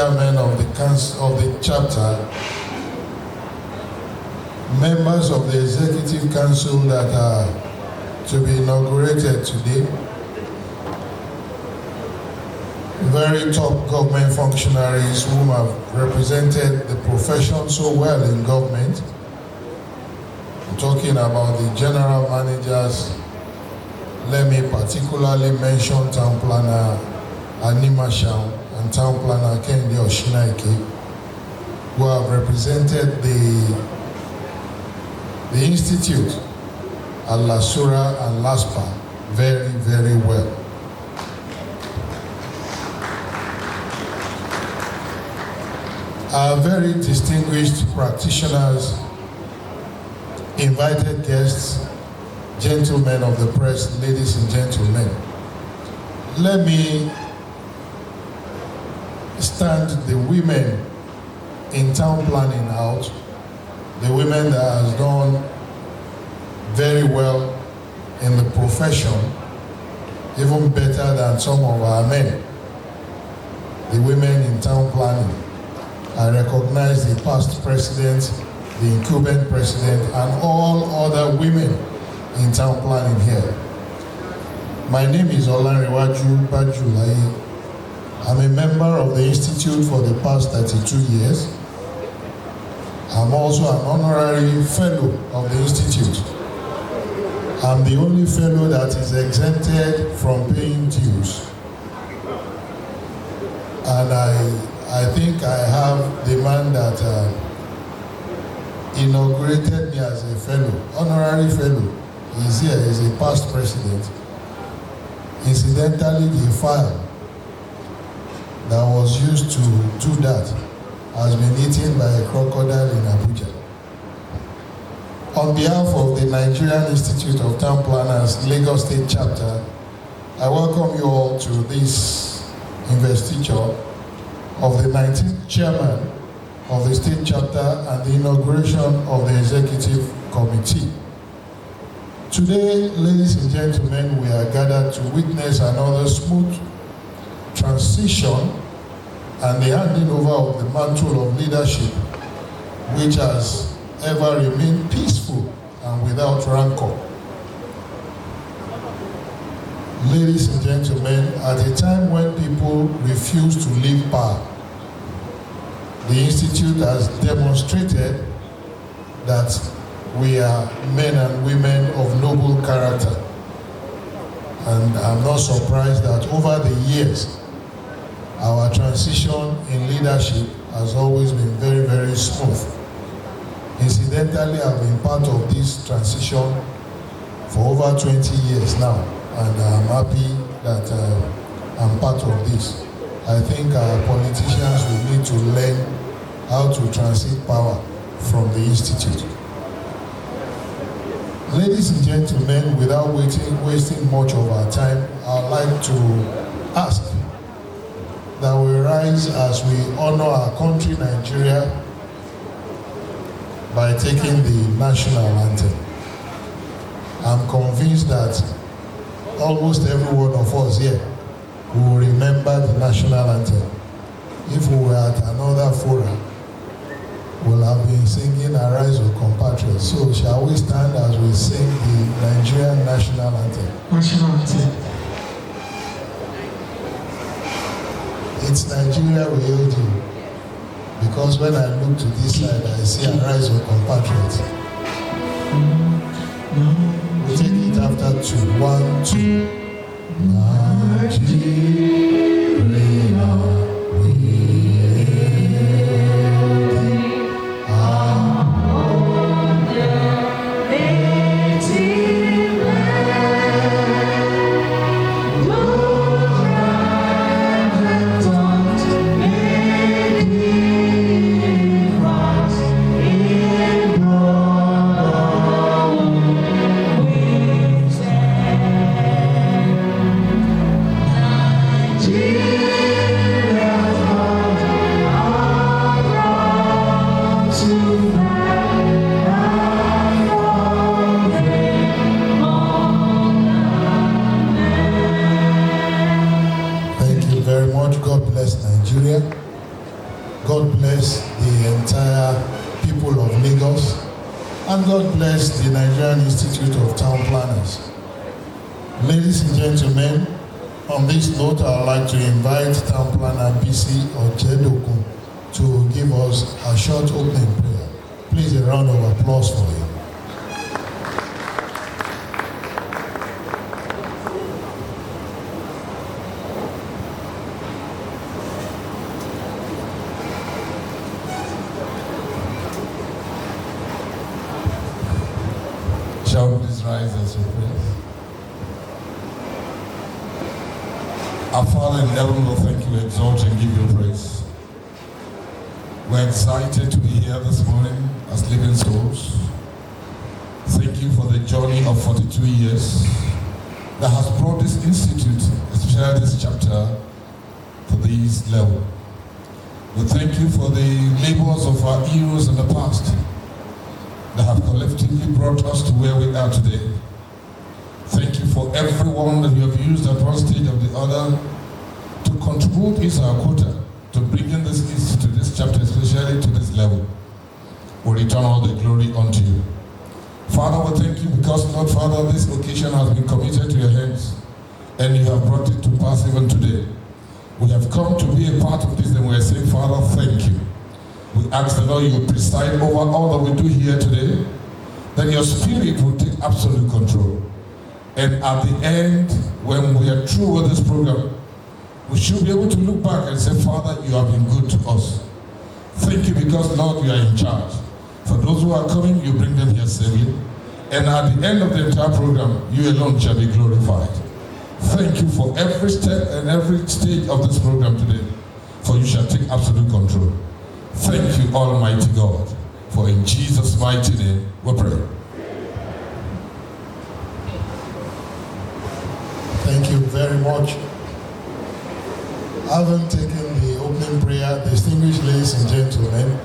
chairman of the council of the chapter, members of the executive council that are to be inaugurated today, very top government functionaries whom have represented the profession so well in government. I'm talking about the general managers. Let me particularly mention Town Planner Anima Sham and Town Planner Akindele Oladele, who have represented the Institute, Al-Lasura and LASPA very, very well. Our very distinguished practitioners, invited guests, gentlemen of the press, ladies and gentlemen, let me stand the women in town planning out, the women that has done very well in the profession, even better than some of our men, the women in town planning. I recognize the past president, the incumbent president, and all other women in town planning here. My name is Olanrewaju Bajulaye. I'm a member of the Institute for the past 32 years. I'm also an honorary fellow of the Institute. I'm the only fellow that is exempted from paying dues. And I think I have the man that inaugurated me as a fellow, honorary fellow. He's here, he's a past president. Incidentally, the file that was used to do that has been eaten by a crocodile in Abuja. On behalf of the Nigerian Institute of Town Planners, Lagos State Chapter, I welcome you all to this investiture of the 19th Chairman of the State Chapter and the inauguration of the Executive Committee. Today, ladies and gentlemen, we are gathered to witness another smooth transition and the handing over of the mantle of leadership, which has ever remained peaceful and without rancor. Ladies and gentlemen, at a time when people refuse to leave power, the Institute has demonstrated that we are men and women of noble character. And I'm not surprised that over the years, our transition in leadership has always been very, very smooth. Incidentally, I've been part of this transition for over 20 years now, and I'm happy that I'm part of this. I think our politicians will need to learn how to transit power from the Institute. Ladies and gentlemen, without wasting much of our time, I'd like to ask that we rise as we honor our country, Nigeria, by taking the national anthem. I'm convinced that almost every one of us here will remember the national anthem. If we were at another forum, we'll have been singing Arise, O Compatriots. So shall we stand as we sing the Nigerian national anthem? National anthem. It's Nigeria we hail you. Because when I look to this side, I see Arise, O Compatriots. We take it after two. 1, 2. Nigeria, we hail thee. Our own native land. Those ragged tongues may difference in brotherhood we stand. Nigeria. Lagos, and God bless the Nigerian Institute of Town Planners. Ladies and gentlemen, on this note, I would like to invite Town Planner BC Ojedokun to give us a short opening prayer. Please, a round of applause for him. Shall we please rise as we pray? Our Father in heaven, Lord, thank you, exalt and give you praise. We're excited to be here this morning as living souls. Thank you for the journey of 42 years that has brought this institute, especially this chapter, to this level. We thank you for the labors of our heroes in the past that have collectively brought us to where we are today. Thank you for everyone that you have used at one stage or the other to contribute is our quota to bring in this institute, this chapter, especially to this level. We return all the glory unto you. Father, we thank you because, Lord Father, this occasion has been committed to your hands and you have brought it to pass even today. We have come to be a part of this and we are saying, Father, thank you. We ask the Lord you will preside over all that we do here today, that your spirit will take absolute control. And at the end, when we are through with this program, we should be able to look back and say, Father, you have been good to us. Thank you because, Lord, you are in charge. For those who are coming, you bring them here safely. And at the end of the entire program, you alone shall be glorified. Thank you for every step and every stage of this program today, for you shall take absolute control. Thank you, Almighty God, for in Jesus' mighty name we pray. Thank you very much. Having taken the opening prayer, distinguished ladies and gentlemen,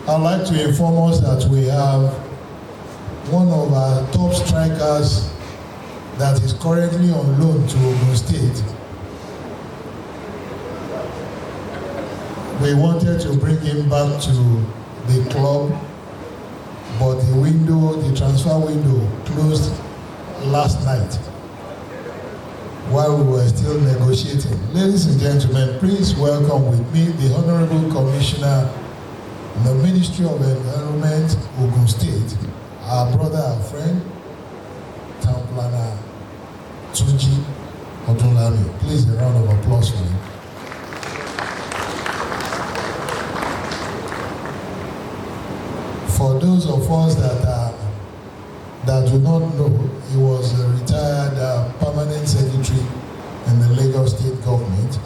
I'd like to inform us that we have one of our top strikers that is currently on loan to Ogun State. We wanted to bring him back to the club, but the transfer window closed last night while we were still negotiating. Ladies and gentlemen, please welcome with me the Honorable Commissioner in the Ministry of Environment, Ogun State, our brother, our friend, Town Planner Tunji Odunlami. Please, a round of applause for him. For those of us that do not know, he was a retired permanent secretary in the Lagos State government,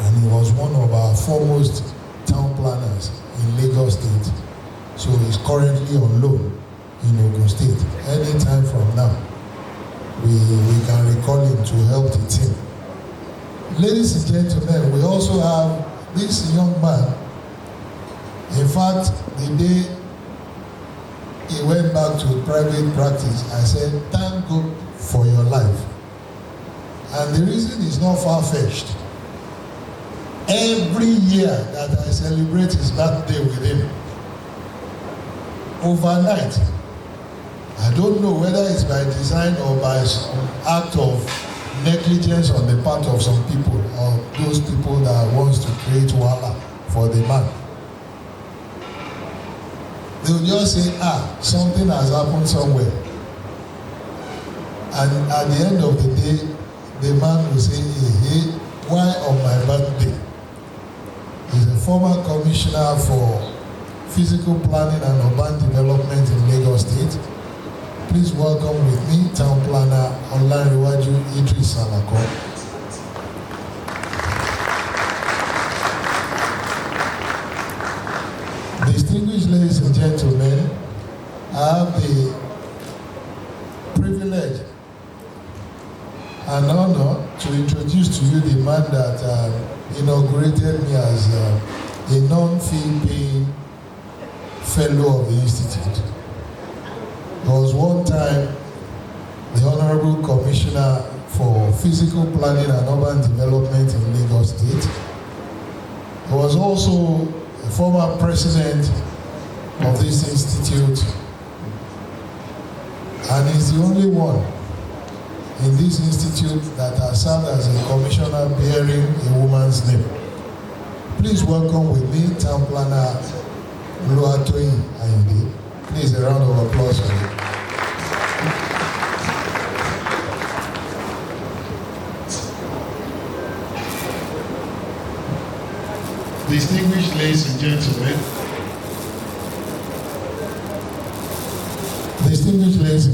and he was one of our foremost town planners in Lagos State. So he's currently on loan in Ogun State. Anytime from now, we can recall him to help the team. Ladies and gentlemen, we also have this young man. In fact, the day he went back to private practice, I said, thank God for your life. And the reason is not far-fetched. Every year that I celebrate his birthday with him, overnight, I don't know whether it's by design or by act of negligence on the part of some people or those people that wants to create wahala for the man. They will just say, something has happened somewhere. And at the end of the day, the man will say, hey, why on my birthday? He's a former commissioner for physical planning and urban development in Lagos State. Please welcome with me, Town Planner Olanrewaju Idris Alako. Distinguished ladies and gentlemen, I have the privilege and honor to introduce to you the man that inaugurated me as a non-fee paying fellow of the Institute. There was one time the Honorable Commissioner for Physical Planning and Urban Development in Lagos State. He was also a former president of of this institute, and is the only one in this institute that has served as a commissioner bearing a woman's name. Please welcome with me Town Planner Tpl Akindele. Please, a round of applause for you. Distinguished ladies and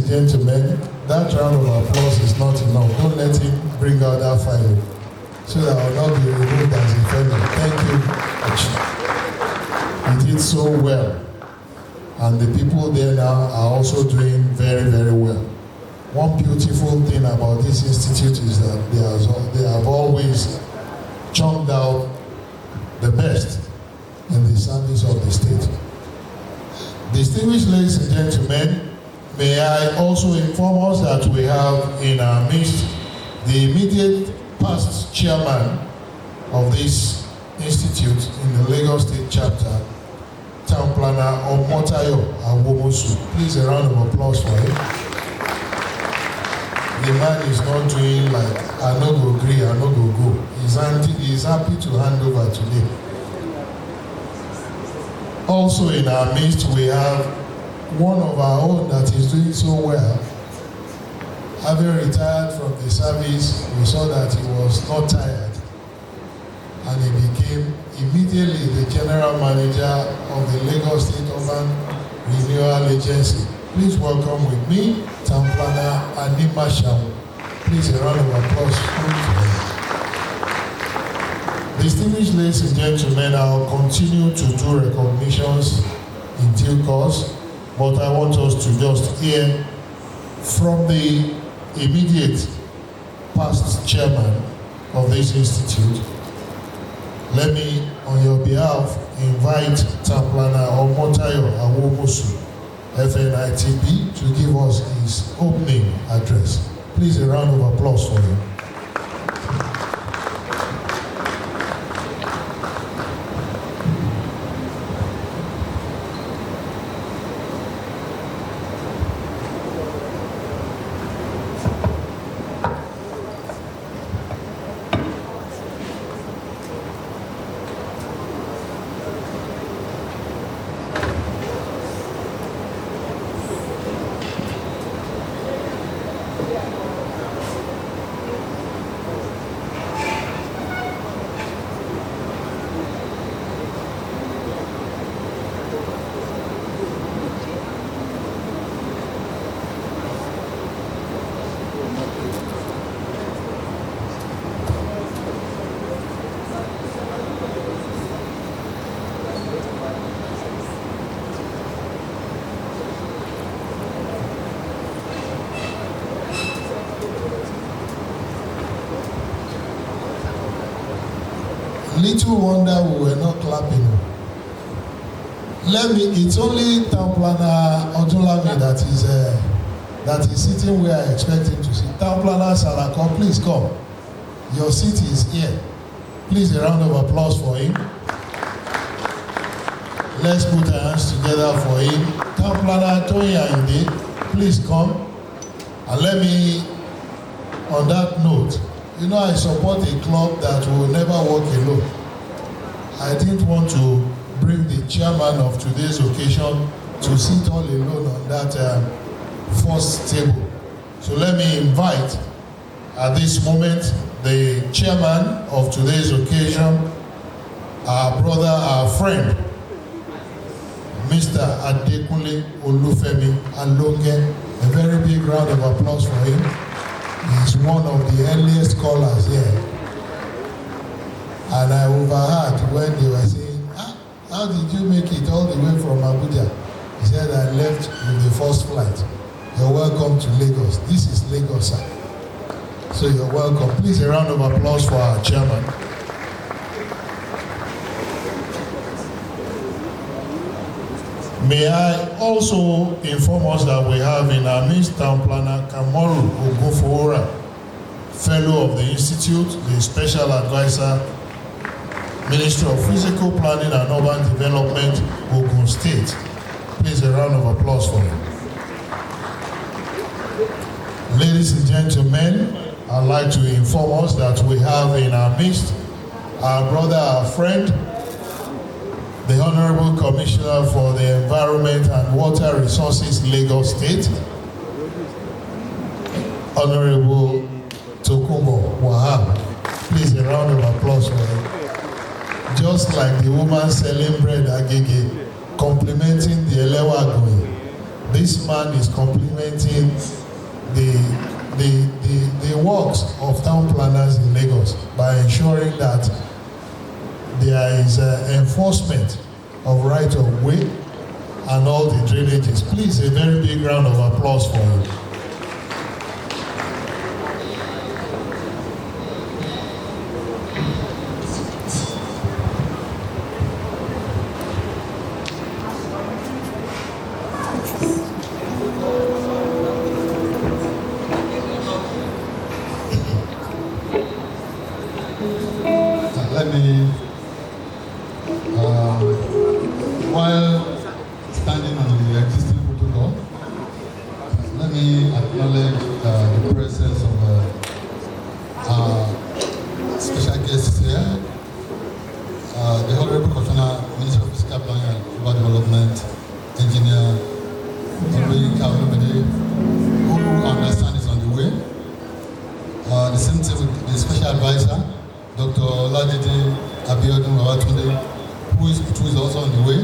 gentlemen, that round of applause is not enough. Don't let him bring out that file so that I will not be removed as a fellow. Thank you. He did so well. And the people there now are also doing very, very well. One beautiful thing about this institute is that they have always churned out the best in the service of the state. Distinguished ladies and gentlemen, may I also inform us that we have in our midst the immediate past chairman of this institute in the Lagos State chapter, Town Planner Omotayo Awomosu. Please, a round of applause for him. The man is not doing like, I no go agree, I no go go. He's happy to hand over today. Also in our midst, we have one of our own that is doing so well. Having retired from the service, we saw that he was not tired, and he became immediately the general manager of the Lagos State Urban Renewal Agency. Please welcome with me Town Planner Anima Shaw. Please, a round of applause for him. Distinguished ladies and gentlemen, I'll continue to do recognitions in due course, but I want us to just hear from the immediate past chairman of this institute. Let me, on your behalf, invite Town Planner Omotayo Awomosu, FNITP, to give us his opening address. Please, a round of applause for him. Little wonder we were not clapping. It's only Town Planner Odunlami that is sitting where I expect him to sit. Town Planner Salako, please come. Your seat is here. Please, a round of applause for him. Let's put our hands together for him. Town Planner Tpl Akindele, please come. And let me, on that note, I support a club that will never walk alone. I didn't want to bring the chairman of today's occasion to sit all alone on that first table. So let me invite, at this moment, the chairman of today's occasion, our brother, our friend, Mr. Adekunle Olufemi Alonge. A very big round of applause for him. He's one of the earliest callers here. And I overheard when they were saying, how did you make it all the way from Abuja? He said, I left with the first flight. You're welcome to Lagos. This is Lagos, sir. So you're welcome. Please, a round of applause for our chairman. May I also inform us that we have in our midst Town Planner Kamoru Ogunfowora, Fellow of the Institute, the Special Advisor, Ministry of Physical Planning and Urban Development, Ogun State. Please, a round of applause for him. Ladies and gentlemen, I'd like to inform us that we have in our midst our brother, our friend, the Honorable Commissioner for the Environment and Water Resources, Lagos State, Honorable Tokunbo Wahab. Please, a round of applause for him. Just like the woman selling bread Agege, complimenting the Elewa Agoye, this man is complimenting the works of town planners in Lagos by ensuring that there is enforcement of right of way and all the drainages. Please, a very big round of applause for him. Let me, while standing on the existing protocol, let me acknowledge the presence of special guests here. The Honorable Commissioner, Minister of Physical Planning and Urban Development, Engineer Oluyinka Olumide, who understand is on the way. The same thing with the special advisor, Dr. Oladele who is also on the way.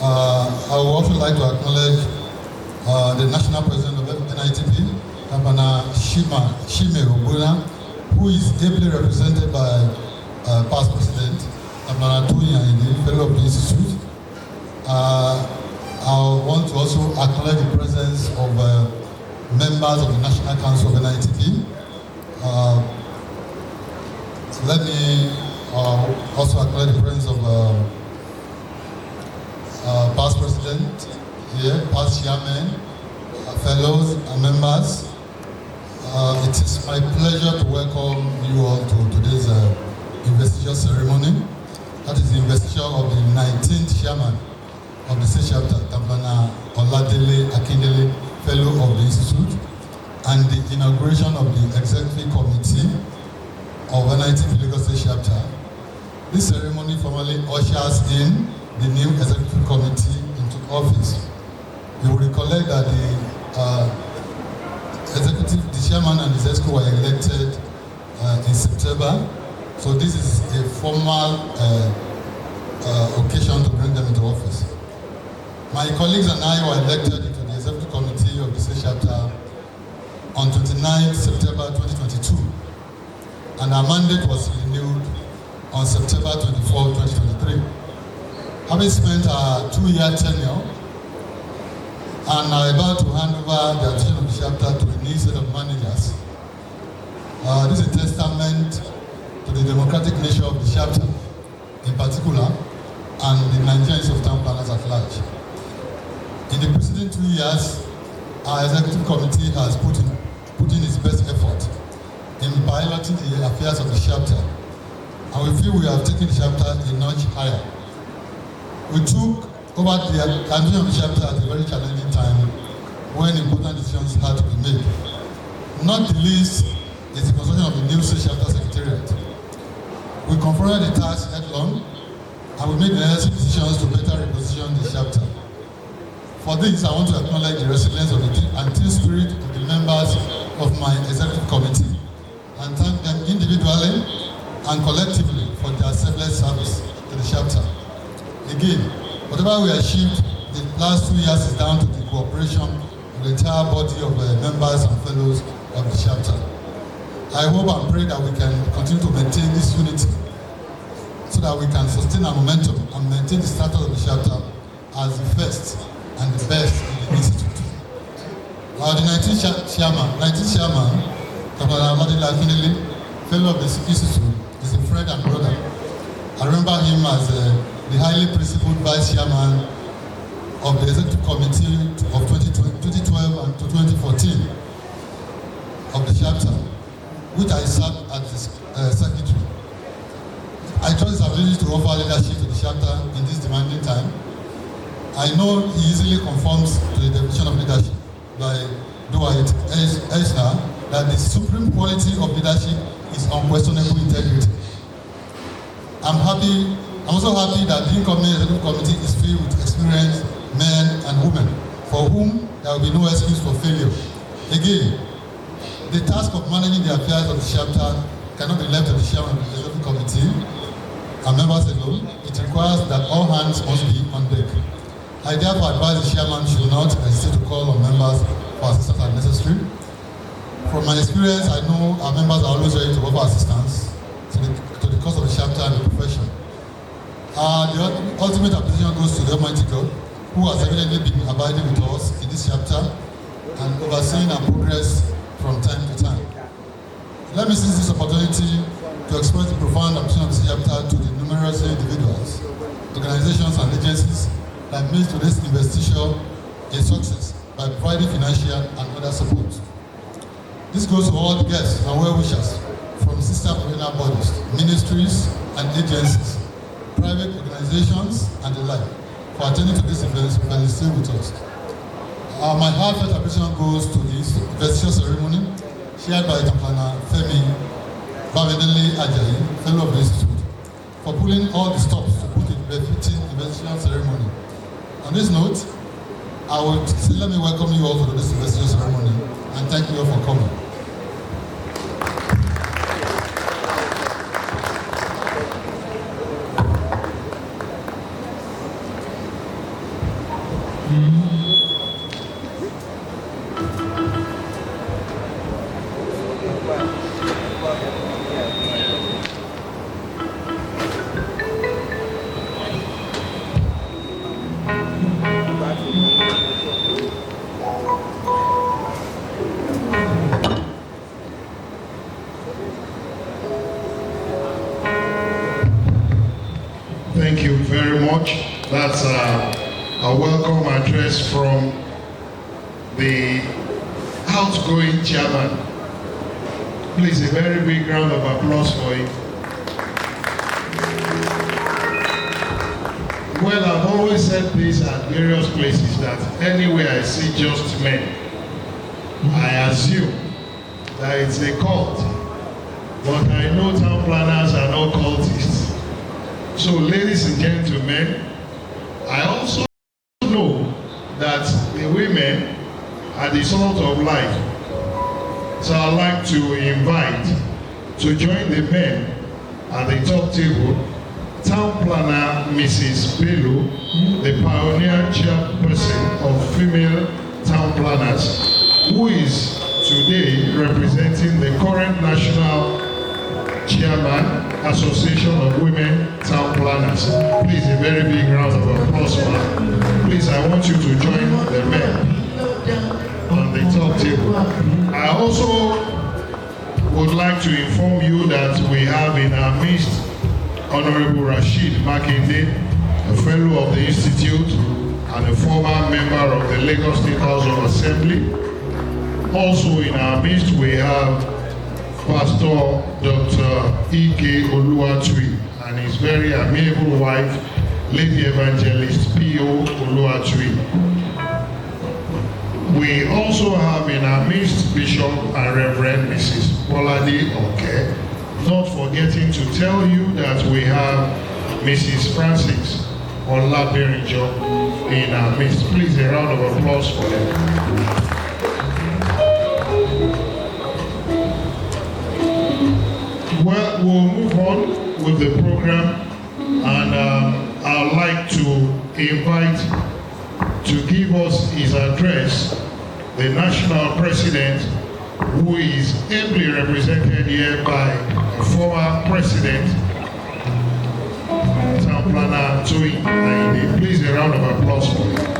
I would also like to acknowledge the National President of NITP, Shime Obuna, who is ably represented by past President Toyin Ayinde, Fellow of the Institute. I want to also acknowledge the presence of members of the National Council of NITP. Let me also acknowledge the presence of past president here, past chairmen, fellows and members. It is my pleasure to welcome you all to today's investiture ceremony. That is the investiture of the 19th Charman of the State Chapter, Tpl Akindele Fellow of the Institute, and the inauguration of the Executive Committee of NITP Lagos State Chapter. This ceremony formally ushers in the new Executive Committee into office. You will recollect that the chairman and the executive were elected in September. So this is a formal occasion to bring them into office. My colleagues and I were elected into the Executive Committee of the State Chapter on 29 September 2022. And our mandate was renewed on September 24, 2023. Having spent our 2-year tenure and are about to hand over the administration of the chapter to a new set of managers, this is a testament to the democratic nature of the chapter in particular and the Nigerian Institute of Town Planners at large. In the preceding 2 years, our executive committee has put in its best effort in piloting the affairs of the chapter, and we feel we have taken the chapter a notch higher. We took over the administration of the chapter at a very challenging time when important decisions had to be made. Not the least is the construction of the new State Chapter Secretariat. We confronted the task headlong, and we made the necessary decisions to better reposition the chapter. For this, I want to acknowledge the resilience of the team and team spirit of the members of my executive committee, and thank them individually and collectively for their selfless service to the chapter. Again, whatever we achieved the last 2 years is down to the cooperation of the entire body of members and fellows of the chapter. I hope and pray that we can continue to maintain this unity so that we can sustain our momentum and maintain the status of the chapter as the first and the best in the institute. The 19th Charman, Tpl Akindele, Fellow of the Institute, is a friend and brother. I remember him as the highly principled Vice Chairman of the Executive Committee of 2012 and to 2014 of the chapter, which I served as the Secretary. I trust his ability to offer leadership to the chapter in this demanding time, I know he easily conforms to the definition of leadership by Dwight Eichner that the supreme quality of leadership is unquestionable integrity. I'm also happy that the Executive Committee is filled with experienced men and women for whom there will be no excuse for failure. Again, the task of managing the affairs of the chapter cannot be left to the chairman of the Executive Committee and members alone. It requires that all hands must be on deck. I therefore advise the chairman should not hesitate to call on members for assistance as necessary. From my experience, I know our members are always ready to offer assistance to the cause of the chapter and the profession. The ultimate appreciation goes to the Almighty God, who has evidently been abiding with us in this chapter and overseeing our progress from time to time. Let me seize this opportunity to express the profound appreciation of this chapter to the numerous individuals, organizations, and agencies that made today's investiture a success by providing financial and other support. This goes to all the guests and well-wishers from sister partner bodies, ministries and agencies, private organizations and the like for attending to this event and staying with us. My heartfelt appreciation goes to this investiture ceremony chaired by Chaplain Femi Akindele Oladele, fellow of the Institute, for pulling all the stops to put the befitting investiture ceremony. On this note, I would say let me welcome you all to this investiture ceremony and thank you all for coming. Thank you very much. That's a welcome address from the outgoing chairman. Please, a very big round of applause for him. Well, I've always said this at various places that anywhere I see just men, I assume that it's a cult. But I know town planners are not cultists. So, ladies and gentlemen, I also know that the women are the salt of life. So I'd like to invite to join the men at the top table, Town Planner Mrs. Bello, the pioneer chairperson of female town planners, who is today representing the current national chairman, Association of Women Town Planners. Please, a very big round of applause for her. Please, I want you to join the men on the top table. I also would like to inform you that we have in our midst Honorable Rashid Makinde, a fellow of the Institute and a former member of the Lagos State House of Assembly. Also in our midst we have Pastor Dr. E.K. Oluwatui and his very amiable wife, Lady Evangelist P.O. Oluwatui. We also have in our midst Bishop and Reverend Mrs. Bolade Oke, not forgetting to tell you that we have Mrs. Francis Olaberinjo in our midst. Please, a round of applause for them. Well, we'll move on with the program, and I'd like to invite to give us his address the national president, who is ably represented here by a former president, Town Planner Toyin Ayinde. Please, a round of applause for him.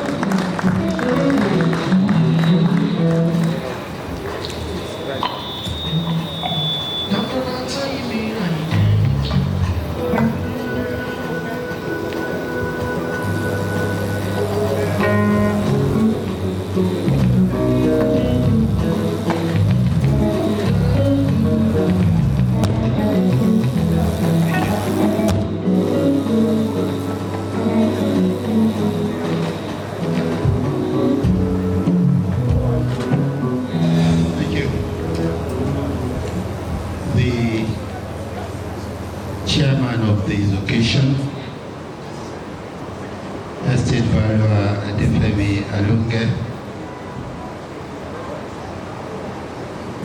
Alunge,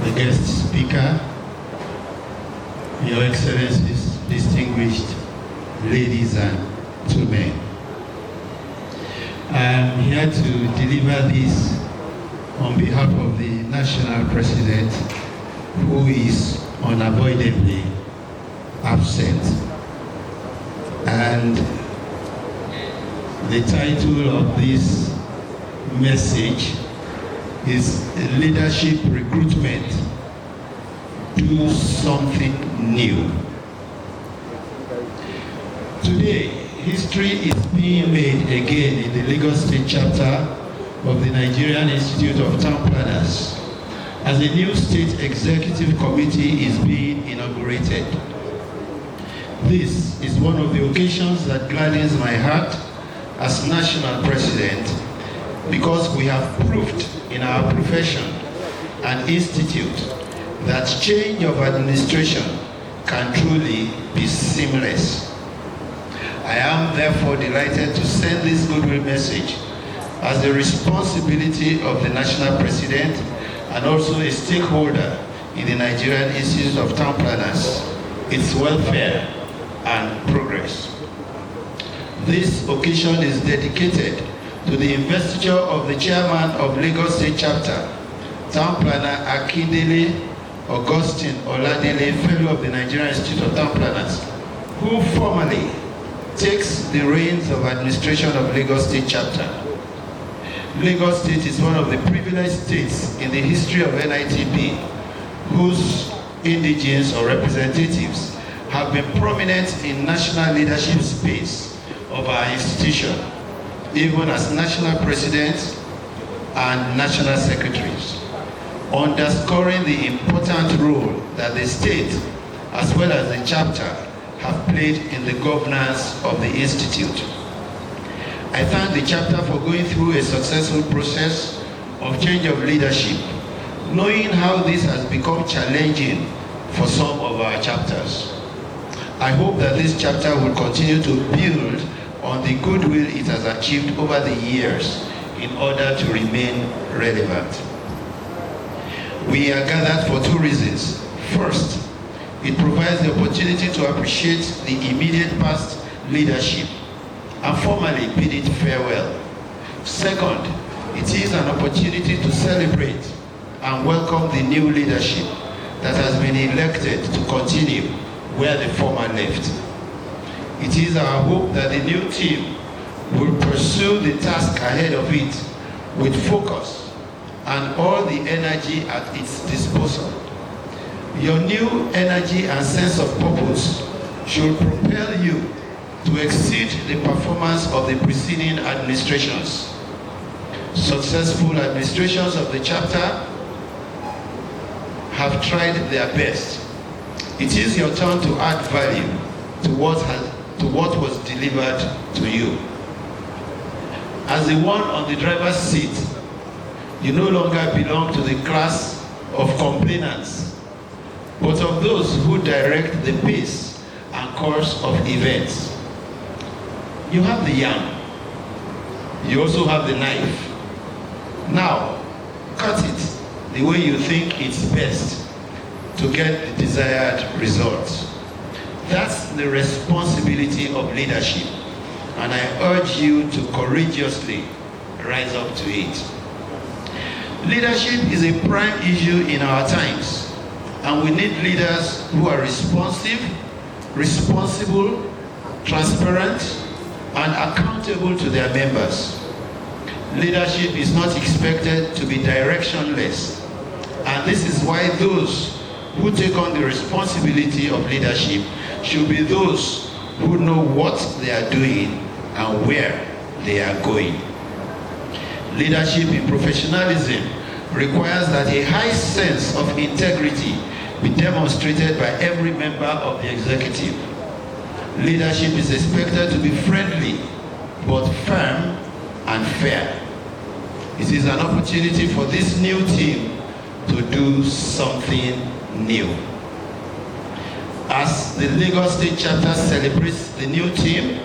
the guest speaker, Your Excellencies, distinguished ladies and gentlemen. I'm here to deliver this on behalf of the National President, who is unavoidably absent. And the title of this message is Leadership Recruitment. Do something new. Today, history is being made again in the Lagos State chapter of the Nigerian Institute of Town Planners as a new state executive committee is being inaugurated. This is one of the occasions that gladdens my heart as national president, because we have proved in our profession and institute that change of administration can truly be seamless. I am therefore delighted to send this goodwill message as the responsibility of the national president and also a stakeholder in the Nigerian Institute of Town Planners, its welfare and progress. This occasion is dedicated to the investiture of the chairman of Lagos State Chapter, Town Planner Akindele Oladele, fellow of the Nigerian Institute of Town Planners, who formally takes the reins of administration of Lagos State Chapter. Lagos State is one of the privileged states in the history of NITP whose indigenes or representatives have been prominent in national leadership space of our institution, even as national presidents and national secretaries, underscoring the important role that the state as well as the chapter have played in the governance of the institute. I thank the chapter for going through a successful process of change of leadership, knowing how this has become challenging for some of our chapters. I hope that this chapter will continue to build on the goodwill it has achieved over the years in order to remain relevant. We are gathered for two reasons. First, it provides the opportunity to appreciate the immediate past leadership and formally bid it farewell. Second, it is an opportunity to celebrate and welcome the new leadership that has been elected to continue where the former left. It is our hope that the new team will pursue the task ahead of it with focus and all the energy at its disposal. Your new energy and sense of purpose should propel you to exceed the performance of the preceding administrations. Successful administrations of the chapter have tried their best. It is your turn to add value to what was delivered to you. As the one on the driver's seat, you no longer belong to the class of complainants, but of those who direct the pace and course of events. You have the yam. You also have the knife. Now, cut it the way you think it's best to get the desired results. That's the responsibility of leadership, and I urge you to courageously rise up to it. Leadership is a prime issue in our times, and we need leaders who are responsive, responsible, transparent, and accountable to their members. Leadership is not expected to be directionless, and this is why those who take on the responsibility of leadership should be those who know what they are doing and where they are going. Leadership in professionalism requires that a high sense of integrity be demonstrated by every member of the executive. Leadership is expected to be friendly, but firm and fair. It is an opportunity for this new team to do something new. As the Lagos State Chapter celebrates the new team,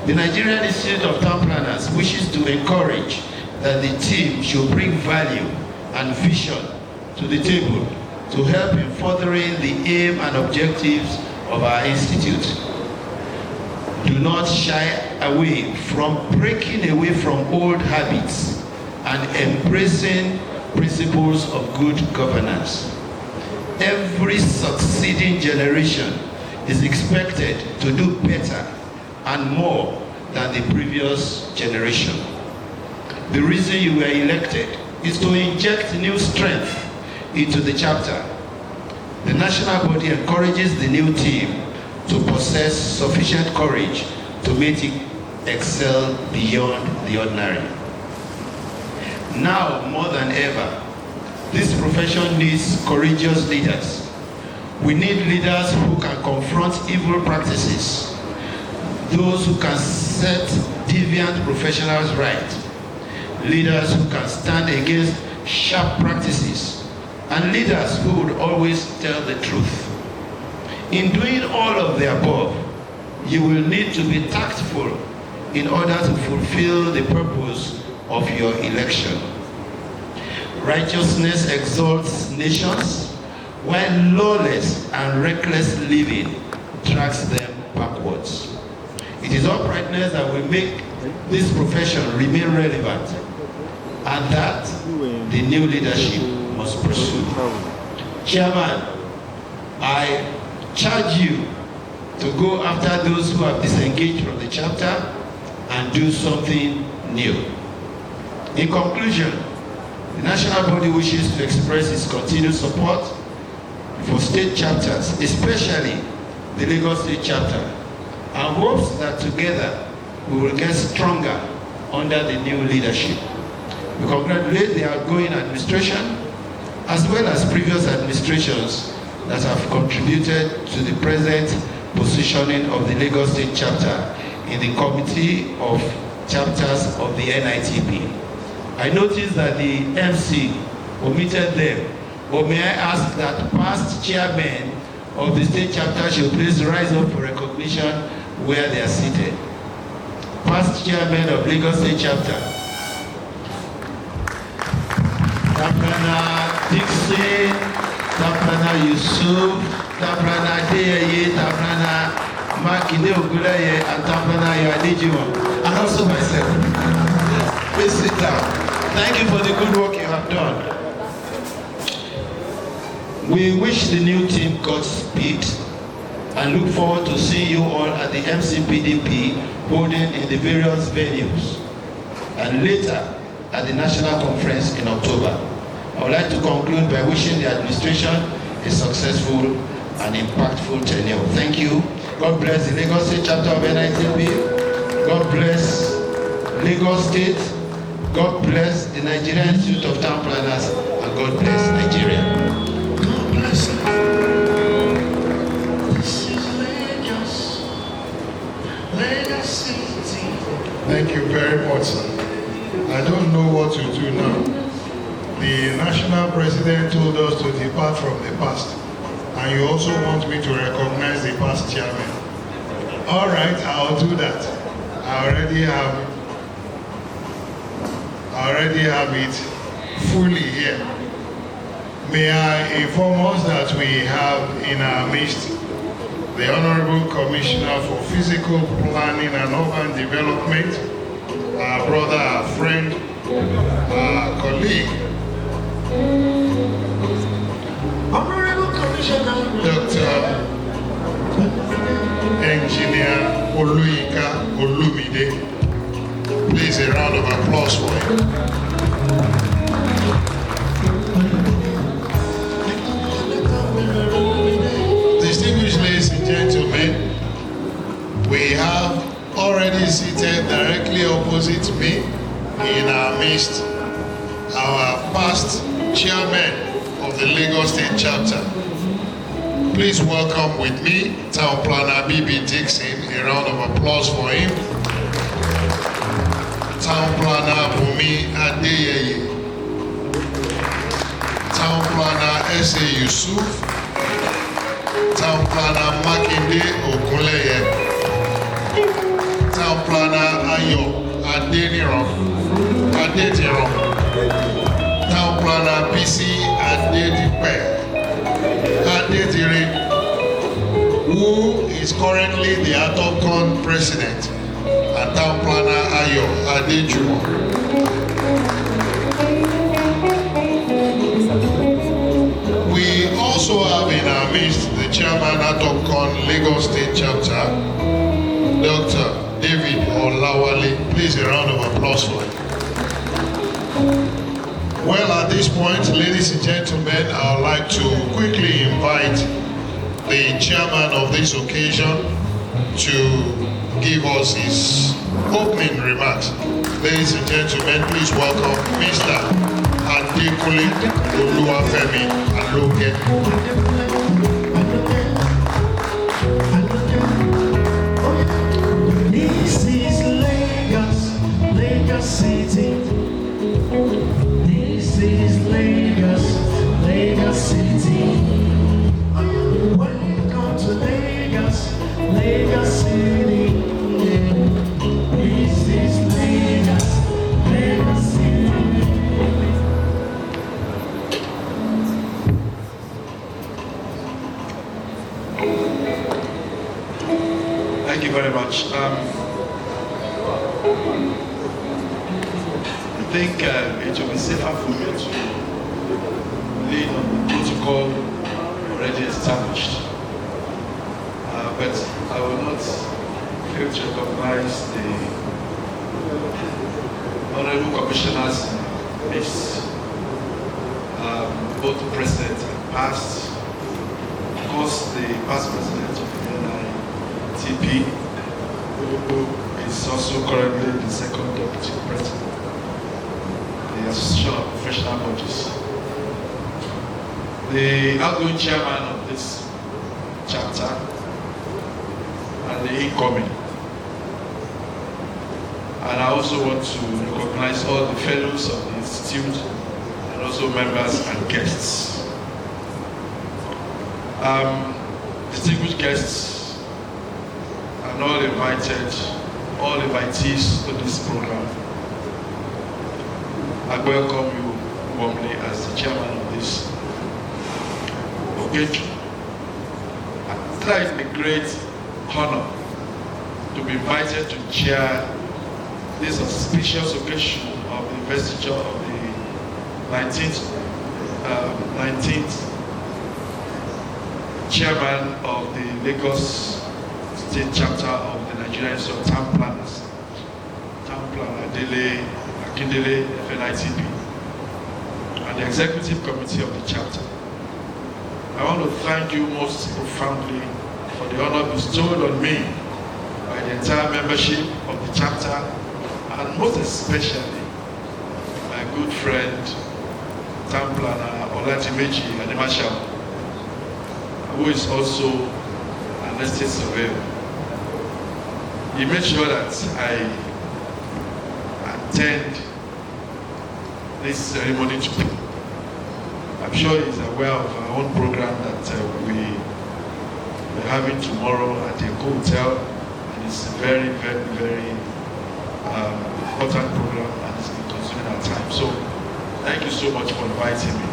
the Nigerian Institute of Town Planners wishes to encourage that the team should bring value and vision to the table to help in furthering the aim and objectives of our institute. Do not shy away from breaking away from old habits and embracing principles of good governance. Every succeeding generation is expected to do better and more than the previous generation. The reason you were elected is to inject new strength into the chapter. The national body encourages the new team to possess sufficient courage to make it excel beyond the ordinary. Now more than ever, this profession needs courageous leaders. We need leaders who can confront evil practices, those who can set deviant professionals right, leaders who can stand against sharp practices, and leaders who would always tell the truth. In doing all of the above, you will need to be tactful in order to fulfill the purpose of your election. Righteousness exalts nations, while lawless and reckless living drags them backwards. It is uprightness that will make this profession remain relevant, and that the new leadership must pursue. Chairman, I charge you to go after those who have disengaged from the chapter and do something new. In conclusion, the national body wishes to express its continued support for state chapters, especially the Lagos State chapter, and hopes that together we will get stronger under the new leadership. We congratulate the outgoing administration as well as previous administrations that have contributed to the present positioning of the Lagos State chapter in the Committee of Chapters of the NITP. I noticed that the MC omitted them, but may I ask that past chairmen of the state chapter should please rise up for recognition where they are seated. Past chairman of Lagos State chapter. Tabrana Dixon, Tabrana Yusuf, Tabrana Deyeye, Tabrana Makinde Oguleye, and Tabrana Yadejiwa, and also myself. Please sit down. Thank you for the good work you have done. We wish the new team Godspeed and look forward to seeing you all at the MCPDP holding in the various venues and later at the national conference in October. I would like to conclude by wishing the administration a successful and impactful tenure. Thank you. God bless the Lagos State chapter of NITP. God bless Lagos State. God bless the Nigerian Institute of Town Planners, and God bless Nigeria. God bless you. This is Lagos City. Thank you very much, sir. I don't know what to do now. The national president told us to depart from the past, and you also want me to recognize the past chairman. All right, I'll do that. I already have it fully here. May I inform us that we have in our midst the Honorable Commissioner for Physical Planning and Urban Development, our brother, our friend, our colleague, Honorable Commissioner Dr. Engineer Oluyinka Olumide. Please, a round of applause for him. Distinguished ladies and gentlemen, we have already seated directly opposite me in our midst our past chairman of the Lagos State chapter. Please welcome with me Town Planner B.B. Dixon. A round of applause for him. Town Planner Bumi Adeyeye. Town Planner S.A. Yusuf. Town Planner Makinde Ogunleye. Town Planner Ayo Adeniran. Adetiran, Town Planner PC Adetire, who is currently the Atopcon President, and Town Planner Ayo Adejumo. We also have in our midst the Chairman Atopcon Lagos State Chapter, Dr. David Olawale. Please a round of applause for him. Well, at this point, ladies and gentlemen, I would like to quickly invite the chairman of this occasion to give us his opening remarks. Ladies and gentlemen, please welcome Mr. Adekunle Oluwafemi Aloke. This is Lagos City. This is Lagos City. Welcome to Lagos City. This is Lagos City. Thank you very much. I think it will be safer for me to lean on the protocol already established. But I will not fail to recognize the honorable commissioners list, both the president and past, of course the past president of the NITP, who is also currently the second deputy president, the Association of Professional Bodies, the outgoing chairman of this chapter, and the incoming. And I also want to recognize all the fellows of the institute and also members and guests. Distinguished guests and all invitees to this program, I welcome you warmly as the chairman of this occasion. I consider it a great honor to be invited to chair this auspicious occasion of the investiture of the 19th Chairman of the Lagos State Chapter of the Nigerian Institute of Town Planners, Tpl Akindele NITP, and the Executive Committee of the chapter. I want to thank you most profoundly for the honor bestowed on me by the entire membership of the chapter, and most especially my good friend, Town Planner Oladele, who is also an estate surveyor. He made sure that I attend this ceremony today. I'm sure he's aware of our own program that we're having tomorrow at the hotel, and it's a very, very, very important program, and it's been consuming our time. So thank you so much for inviting me.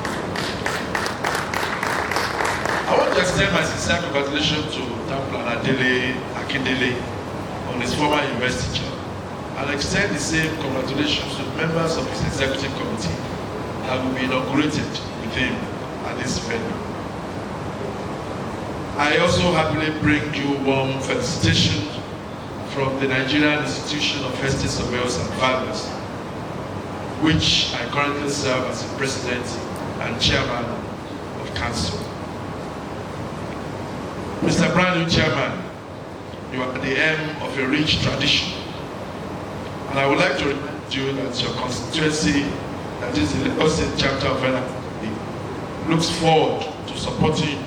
I want to extend my sincere congratulations to Tpl Akindele on his former investiture. I'll extend the same congratulations to members of his executive committee that will be inaugurated with him at this venue. I also happily bring you warm felicitations from the Nigerian Institution of Estate Surveyors and Valuers, which I currently serve as the president and chairman of council. Mr. Brand new chairman, you are at the end of a rich tradition, and I would like to remind you that your constituency, that is the Lagos State Chapter of NITP, looks forward to supporting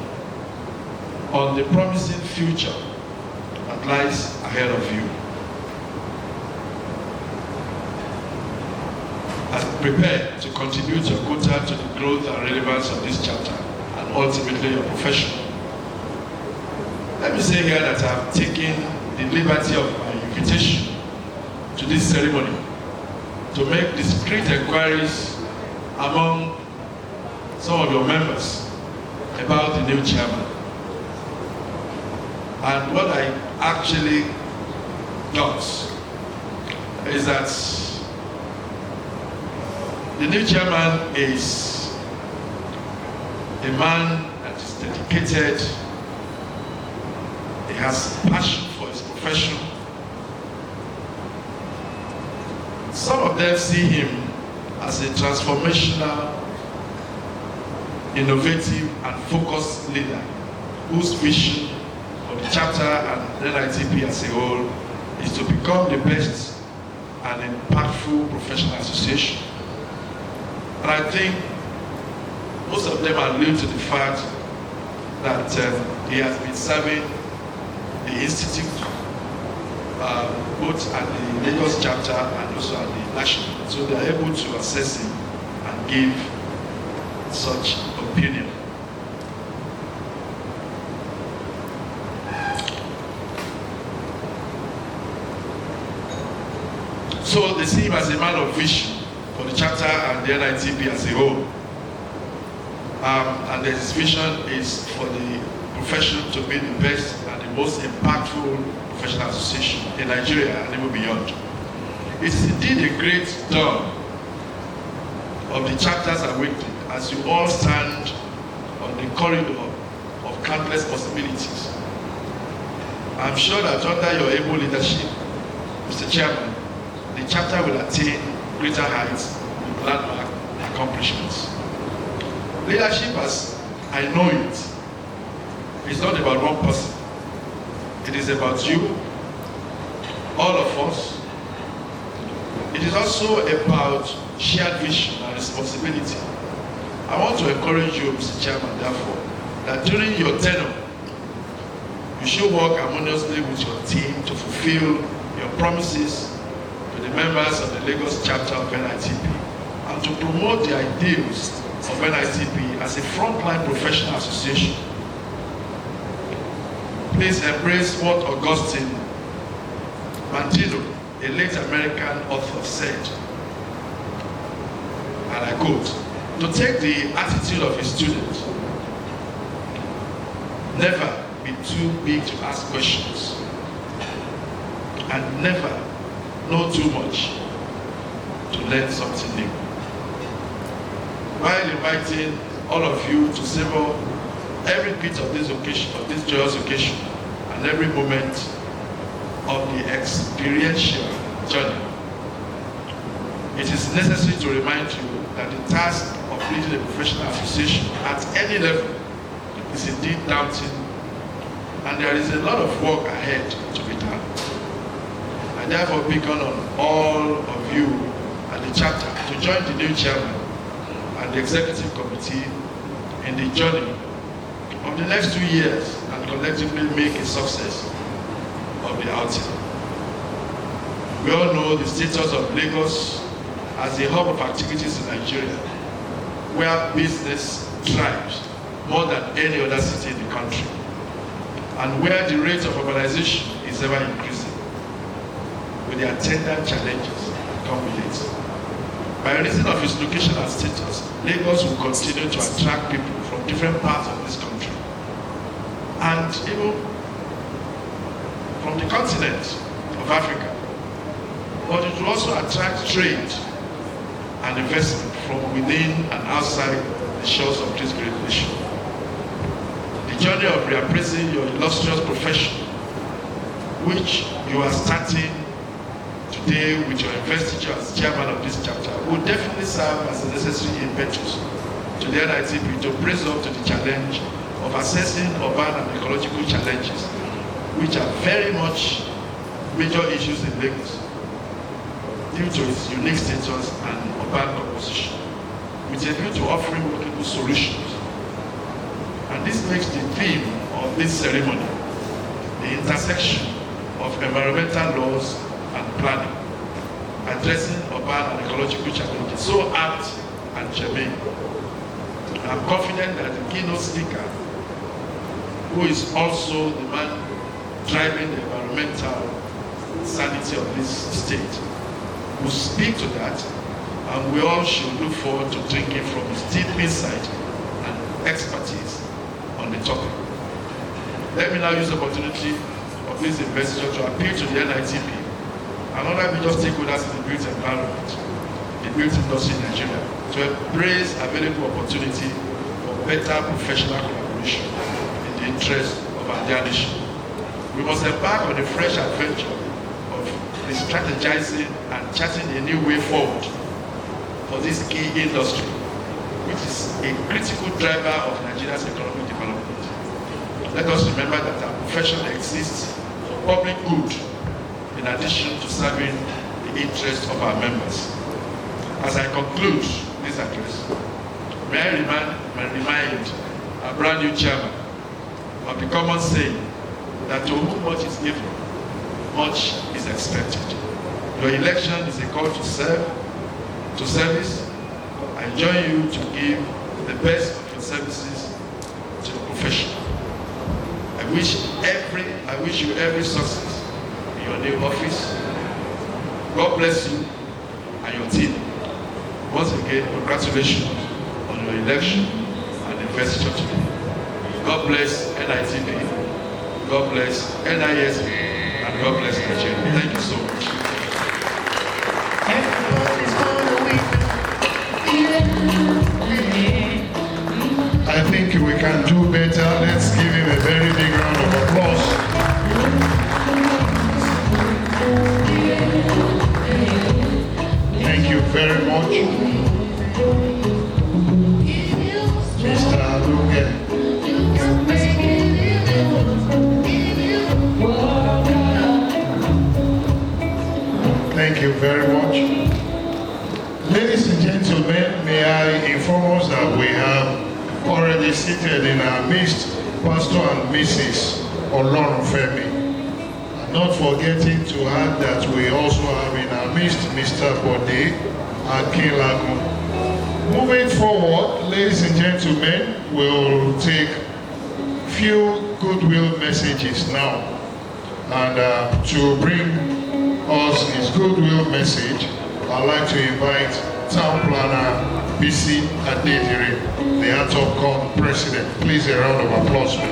on the promising future that lies ahead of you. And prepare to contribute your quota to the growth and relevance of this chapter and ultimately your profession. Let me say here that I have taken the liberty of my invitation to this ceremony to to make discreet inquiries among some of your members about the new chairman. And what I actually got is that the new chairman is a man that is dedicated, he has passion for his profession. Some of them see him as a transformational, innovative and focused leader whose vision of the chapter and NITP as a whole is to become the best and impactful professional association. And I think most of them allude to the fact that he has been serving the institute both at the Lagos chapter and also at the national. So they are able to assess him and give such opinion. So they see him as a man of vision for the chapter and the NITP as a whole. And his vision is for the profession to be the best and the most impactful professional association in Nigeria and even beyond. It is indeed a great dawn of the chapters awakening as you all stand on the corridor of countless possibilities. I'm sure that under your able leadership, Mr. Chairman, the chapter will attain greater heights with landmark accomplishments. Leadership, as I know it, is not about one person. It is about you, all of us. It is also about shared vision and responsibility. I want to encourage you, Mr. Chairman, therefore, that during your tenure, you should work harmoniously with your team to fulfill your promises to the members of the Lagos chapter of NITP and to promote the ideals of NITP as a frontline professional association. Please embrace what Augustine Mantino, a late American author, said, and I quote, to take the attitude of a student, never be too big to ask questions, and never know too much to learn something new. While inviting all of you to savor every bit of this occasion, of this joyous occasion, and every moment of the experiential journey, it is necessary to remind you that the task of leading a professional association at any level is indeed daunting, and there is a lot of work ahead to be done. I therefore beckon on all of you at the chapter to join the new chairman and the executive committee in the journey of the next 2 years and collectively make a success of the outing. We all know the status of Lagos as a hub of activities in Nigeria, where business thrives more than any other city in the country, and where the rate of urbanization is ever increasing, with the attendant challenges that come with it. By reason of its location and status, Lagos will continue to attract people from different parts of this country, and even from the continent of Africa. But it will also attract trade and investment from within and outside the shores of this great nation. The journey of reappraising your illustrious profession, which you are starting today with your investiture as chairman of this chapter, will definitely serve as a necessary impetus to the NITP to brace up to the challenge of assessing urban and ecological challenges, which are very much major issues in Lagos due to its unique status and urban composition, with a view to offering workable solutions. And this makes the theme of this ceremony the intersection of environmental laws and planning, addressing urban and ecological challenges, so apt and germane. I'm confident that the keynote speaker, who is also the man driving the environmental sanity of this state, will speak to that, and we all should look forward to drinking from his deep insight and expertise on the topic. Let me now use the opportunity of this investiture to appeal to the NITP and other major stakeholders in the built environment, the built industry in Nigeria, to embrace available opportunity for better professional collaboration in the interest of our dear nation. We must embark on a fresh adventure of strategizing and charting a new way forward for this key industry, which is a critical driver of Nigeria's economic development. Let us remember that our profession exists for public good in addition to serving the interests of our members. As I conclude this address, may I remind our brand new chairman of the common saying that to whom much is given, much is expected. Your election is a call to service. I join you to give the best of your services to the profession. I wish you every success in your new office. God bless you and your team. Once again, congratulations on your election and investiture today. God bless NITP, God bless NISP, and God bless Nigeria. Thank you so much. I think we can do better. Let's give him a very big round of applause. Thank you very much, Mr. Alunge. Thank you very much. Ladies and gentlemen, may I inform us that we have already seated in our midst Pastor and Mrs. Olorunfemi. Not forgetting to add that we also have in our midst Mr. Bode Akindele. Moving forward, ladies and gentlemen, we'll take few goodwill messages now. And to bring us his goodwill message, I'd like to invite Town Planner BC Adedire, the Atopcon President. Please a round of applause for him.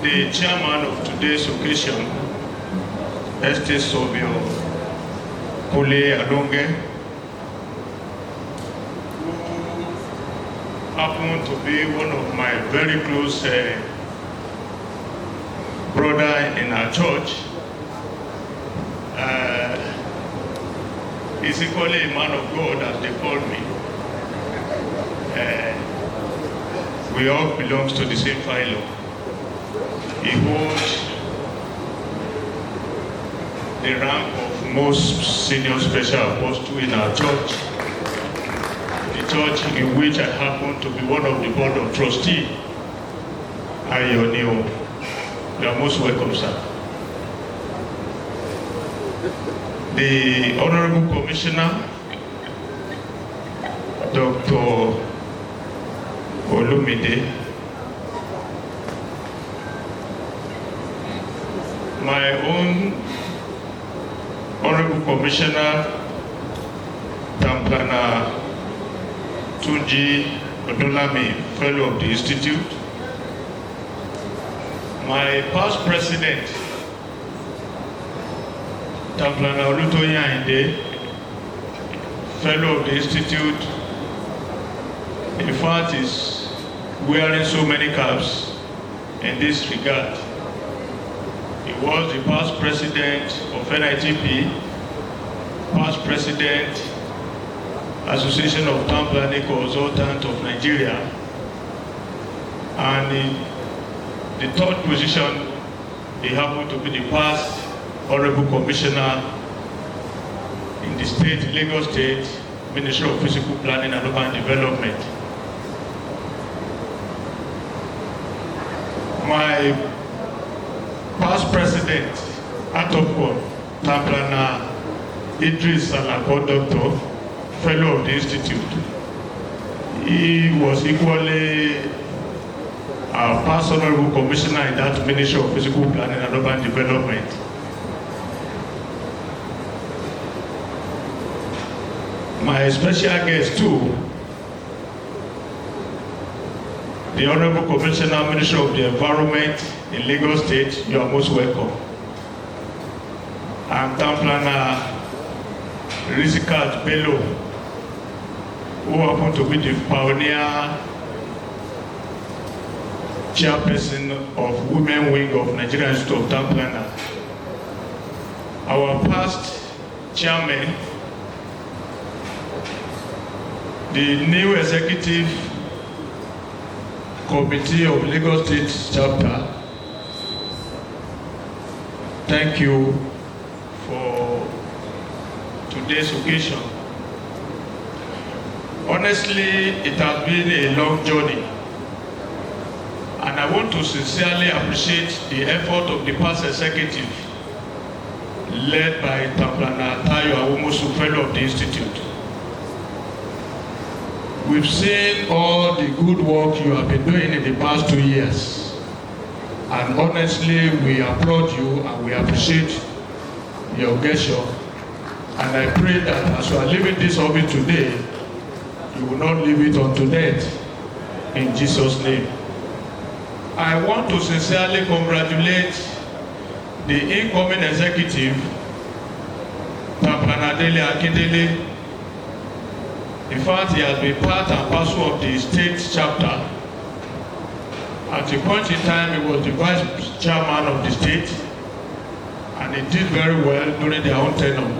The chairman of today's occasion, Estate Sobio Kole Alonge, who happened to be one of my very close brother in our church, is equally a man of God, as they call me. We all belong to the same phylum. He holds the rank of most senior special apostle in our church, the church in which I happen to be one of the board of trustees. Ayonio, you are most welcome, sir. The Honorable Commissioner, Dr. Olumide, my own Honorable Commissioner, Town Planner Tunji Odolami, Fellow of the Institute, my past President, Town Planner Olutoyin Ayinde, Fellow of the Institute, in fact is wearing so many caps in this regard. He was the past president of NITP, past president Association of Town Planning Consultants of Nigeria. And in the third position, he happened to be the past Honorable Commissioner in the state, Lagos State, Ministry of Physical Planning and Urban Development. My past president, Atopon, Town Planner Idris Salako, Doctor, Fellow of the Institute. He was equally our past Honorable Commissioner in that Ministry of Physical Planning and Urban Development. My special guest too, the Honorable Commissioner, Ministry of the Environment in Lagos State, you are most welcome. I'm Town Planner Tpl, who happened to be the pioneer chairperson of Women Wing of Nigerian Institute of Town Planner. Our past chairman, the new executive committee of Lagos State chapter, thank you for today's occasion. Honestly, it has been a long journey, and I want to sincerely appreciate the effort of the past executive led by Town Planner Tayo Awomosu, Fellow of the Institute. We've seen all the good work you have been doing in the past 2 years, and honestly, we applaud you and we appreciate your gesture. And I pray that as you are leaving this office today, you will not leave it unto death. In Jesus' name. I want to sincerely congratulate the incoming executive, Tpl Akindele. In fact, he has been part and parcel of the state chapter. At a point in time, he was the vice chairman of the state, and he did very well during their own tenure.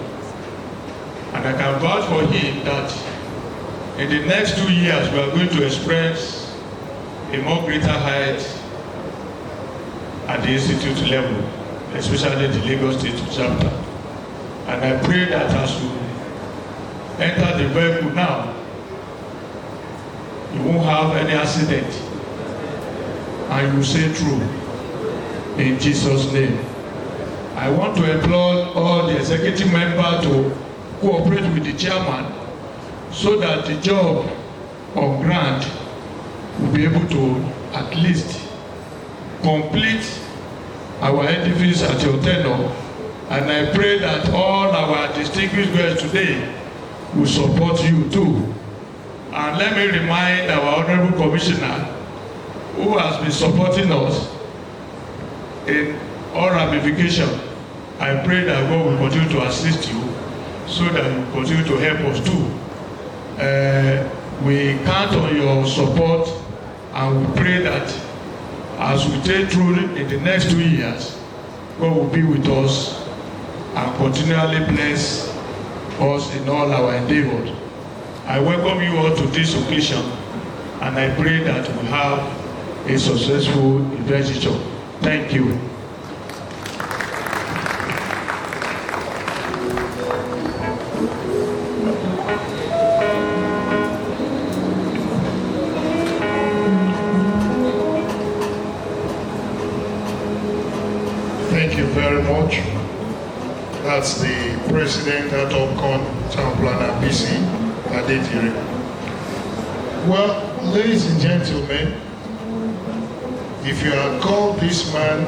And I can vouch for him that in the next 2 years, we are going to experience a more greater height at the institute level, especially the Lagos State chapter. And I pray that as you enter the vehicle now, you won't have any accident, and you say true in Jesus' name. I want to applaud all the executive members to cooperate with the chairman so that the job on ground will be able to at least complete our edifice at your tenure. And I pray that all our distinguished guests today will support you too. And let me remind our Honorable Commissioner, who has been supporting us in all ramifications. I pray that God will continue to assist you so that you continue to help us too. We count on your support, and we pray that as we take through in the next 2 years, God will be with us and continually bless us in all our endeavors. I welcome you all to this occasion, and I pray that we have a successful investiture. Thank you. Thank you very much. That's the President at Opcon, Town Planner BC Adetire. Well, ladies and gentlemen, if you had called this man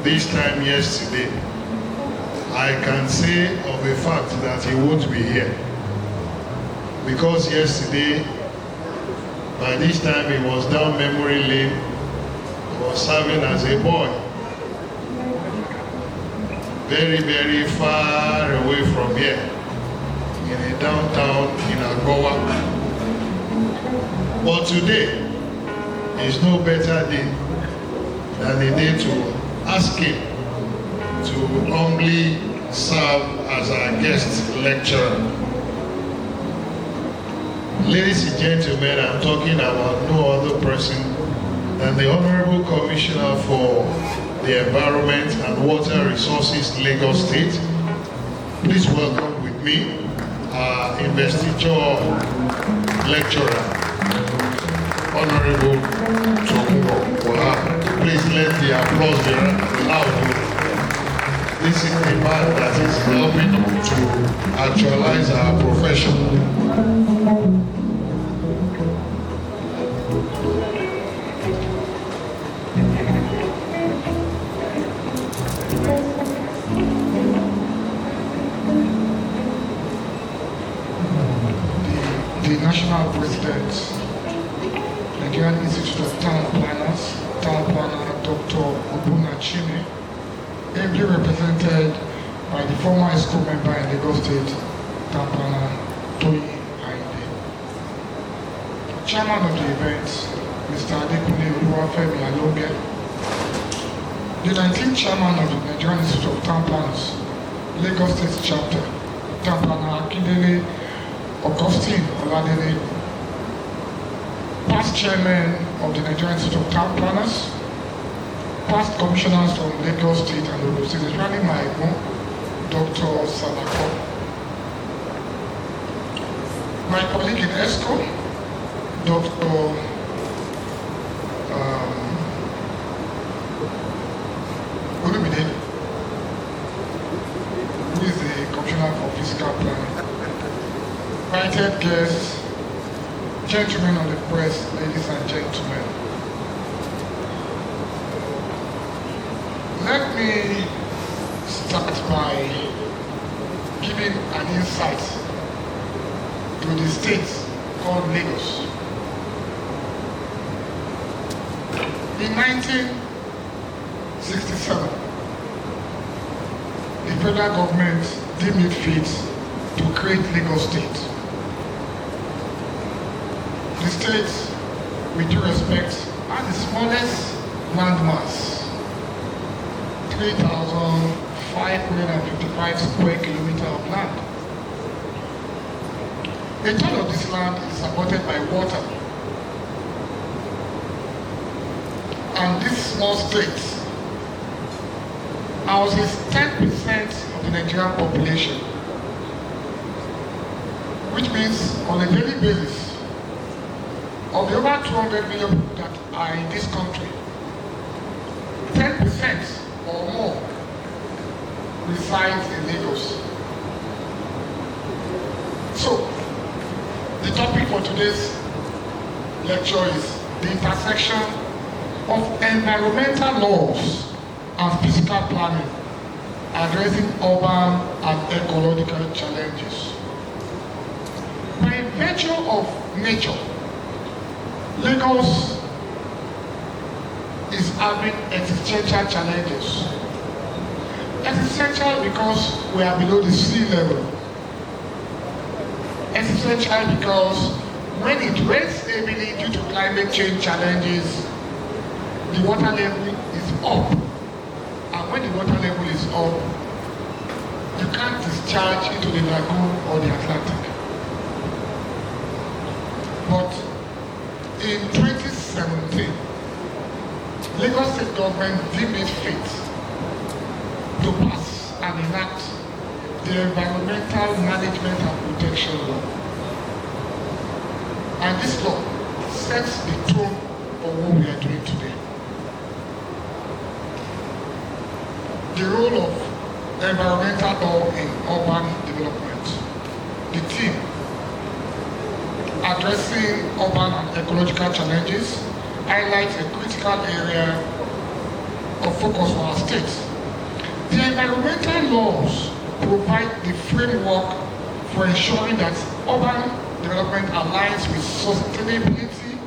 this time yesterday, I can say of a fact that he won't be here. Because yesterday, by this time he was down memory lane, he was serving as a boy. Very, very far away from here, in a downtown in Agowa. But today is no better day than a day to ask him to humbly serve as our guest lecturer. Ladies and gentlemen, I'm talking about no other person than the Honorable Commissioner for the Environment and Water Resources, Lagos State. Please welcome with me our Investiture Lecturer, Honorable Tpl. Please let the applause be loud. This is the man that is helping to actualize our profession. The National President, Nigerian Institute of Town Planners, Town Planner Dr. Obunachime, ably represented by the former school member in Lagos State, Town Planner Tpl Akindele. Chairman of the event, Mr. Tpl, the 19th Chairman of the Nigerian Institute of Town Planners, Lagos State Chapter, Town Planner Akindele Oladele, past Chairman of the Nigerian Institute of Town Planners, past commissioners from Lagos State and Ogun State, especially my own, Dr. Salako. My colleague in ESCO, Dr. Olumide, who is the Commissioner for Fiscal Planning. Invited guests, gentlemen of the press, ladies and gentlemen. Let me start by giving an insight to the state called Lagos. In 1967, the federal government deemed it fit to create Lagos State. The state, with due respect, has the smallest landmass, 3,555 square kilometers of land. A third of this land is supported by water. And this small state houses 10% of the Nigerian population, which means on a daily basis, of the over 200 million people that are in this country, 10% or more resides in Lagos. So, the topic for today's lecture is the intersection of environmental laws and physical planning addressing urban and ecological challenges. By virtue of nature, Lagos is having existential challenges. Existential because we are below the sea level. Existential because when it rains heavily due to climate change challenges, the water level is up. And when the water level is up, you can't discharge into the lagoon or the Atlantic. But in 2017, Lagos State government deemed it fit to pass and enact the Environmental Management and Protection Law. And this law sets the tone for what we are doing today. The role of environmental law in urban development. The theme, addressing urban and ecological challenges, highlights a critical area of focus for our state. The environmental laws provide the framework for ensuring that urban development aligns with sustainability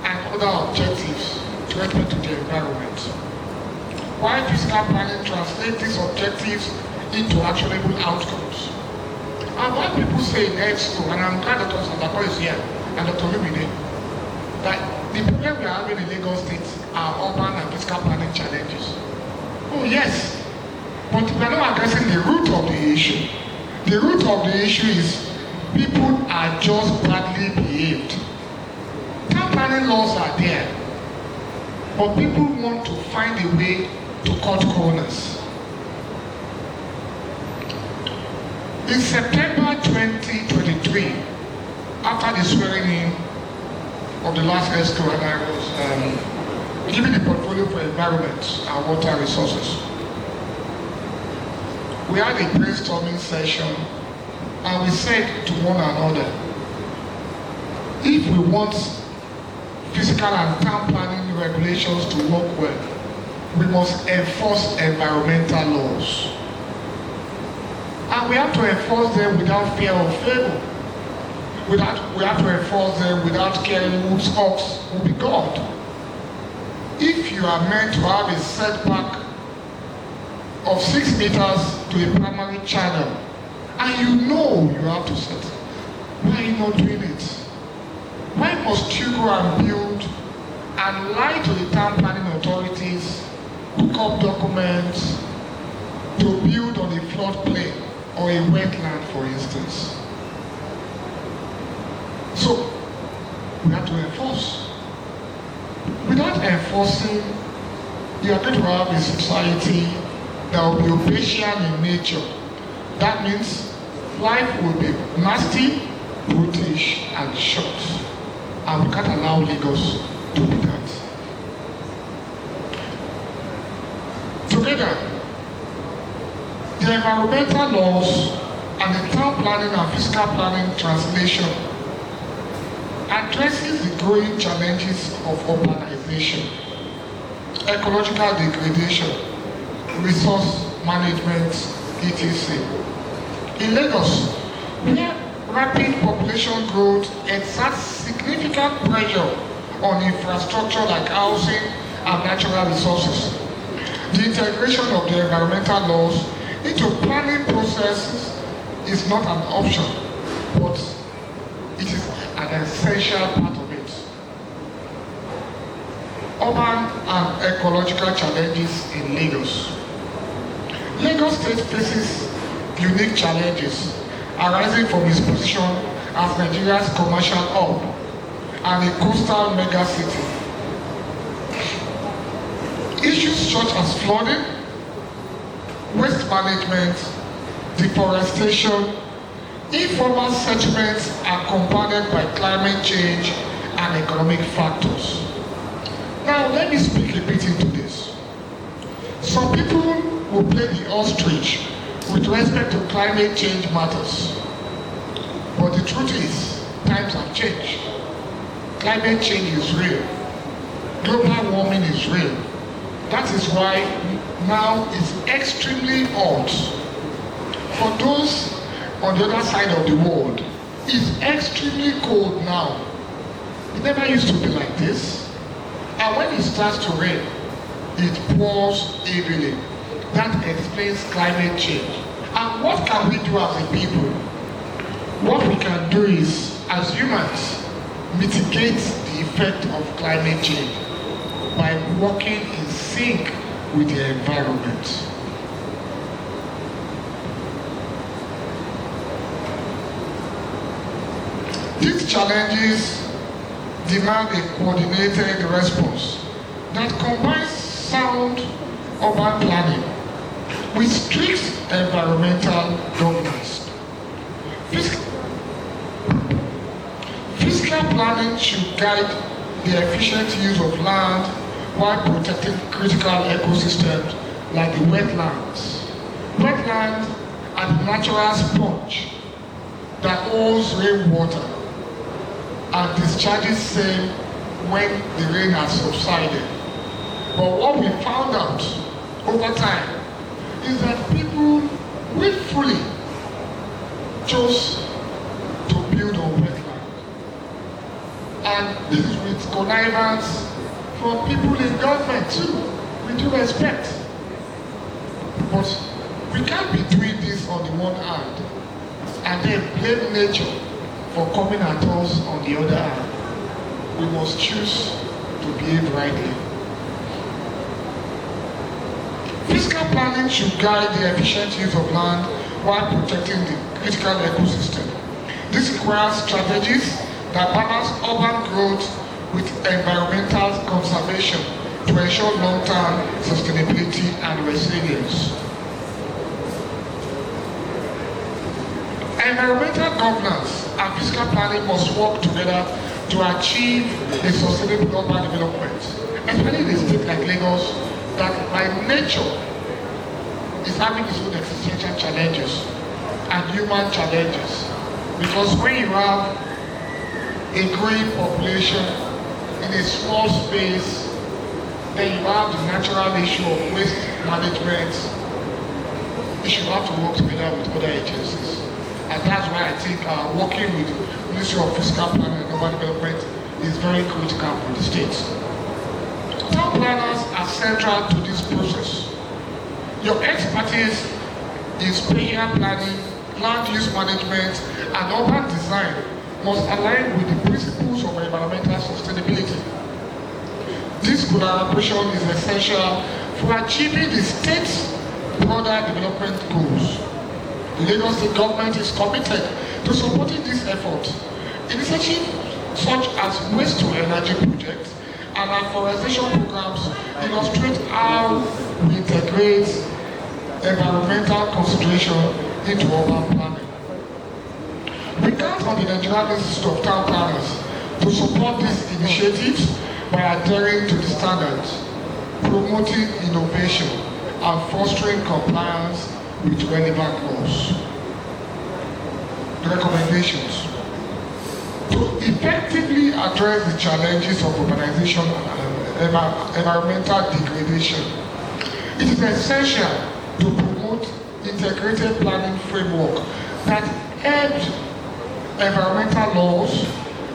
and other objectives related to the environment. While physical planning translates these objectives into actionable outcomes. And what people say in ESCO, and I'm glad Dr. Sandako is here, and Dr. Lumine, that the problem we are having in Lagos State are urban and physical planning challenges. Oh yes, but we are not addressing the root of the issue. The root of the issue is people are just badly behaved. Town planning laws are there, but people want to find a way to cut corners. In September 2023, after the swearing in of the last ESCO, and I was given the portfolio for environment and water resources, we had a brainstorming session and we said to one another, if we want physical and town planning regulations to work well, we must enforce environmental laws. And we have to enforce them without fear of favor. We have to enforce them without caring whose ox will be God. If you are meant to have a setback of 6 meters to a primary channel, and you know you have to set, why are you not doing it? Why must you go and build and lie to the town planning authorities, hook up documents to build on a floodplain or a wetland, for instance? So, we have to enforce. Without enforcing, you are going to have a society that will be obedient in nature. That means life will be nasty, brutish, and short. And we can't allow Lagos to be that. Together, the environmental laws and the town planning and physical planning translation addresses the growing challenges of urbanization, ecological degradation, resource management, etc. In Lagos, where rapid population growth exerts significant pressure on infrastructure like housing and natural resources, the integration of the environmental laws into planning processes is not an option, but it is an essential part of it. Urban and ecological challenges in Lagos. Lagos State faces unique challenges arising from its position as Nigeria's commercial hub and a coastal megacity. Issues such as flooding, waste management, deforestation, informal settlements are compounded by climate change and economic factors. Now let me speak a bit into this. Some people will play the ostrich with respect to climate change matters. But the truth is, times have changed. Climate change is real. Global warming is real. That is why now it's extremely hot. For those on the other side of the world, it's extremely cold now. It never used to be like this. And when it starts to rain, it pours heavily. That explains climate change. And what can we do as a people? What we can do is, as humans, mitigate the effect of climate change by working in sync with the environment. These challenges demand a coordinated response that combines sound urban planning with strict environmental governance. Fiscal planning should guide the efficient use of land while protecting critical ecosystems like the wetlands. Wetlands are the natural sponge that holds rainwater and discharges same when the rain has subsided. But what we found out over time is that people willfully chose to build on wetland. And this is with connivance from people in government too, with due respect. But we can't be doing this on the one hand and then blame nature for coming at us on the other hand. We must choose to behave rightly. Fiscal planning should guide the efficient use of land while protecting the critical ecosystem. This requires strategies that balance urban growth with environmental conservation to ensure long-term sustainability and resilience. Environmental governance and physical planning must work together to achieve a sustainable urban development, especially in a state like Lagos that by nature is having its own existential challenges and human challenges. Because when you have a growing population in a small space, then you have the natural issue of waste management. You should have to work together with other agencies. And that's why I think working with the Ministry of Physical Planning and Urban Development is very critical for the states. Town planners are central to this process. Your expertise in spatial planning, land use management, and urban design must align with the principles of environmental sustainability. This collaboration is essential for achieving the state's broader development goals. The Lagos State government is committed to supporting this effort. Initiatives such as waste-to-energy projects and afforestation programs illustrate how we integrate environmental consideration into urban planning. We count on the Nigerian Institute of Town Planners to support these initiatives by adhering to the standards, promoting innovation, and fostering compliance with relevant laws. The recommendations. To effectively address the challenges of urbanization and environmental degradation, it is essential to promote integrated planning framework that embeds environmental laws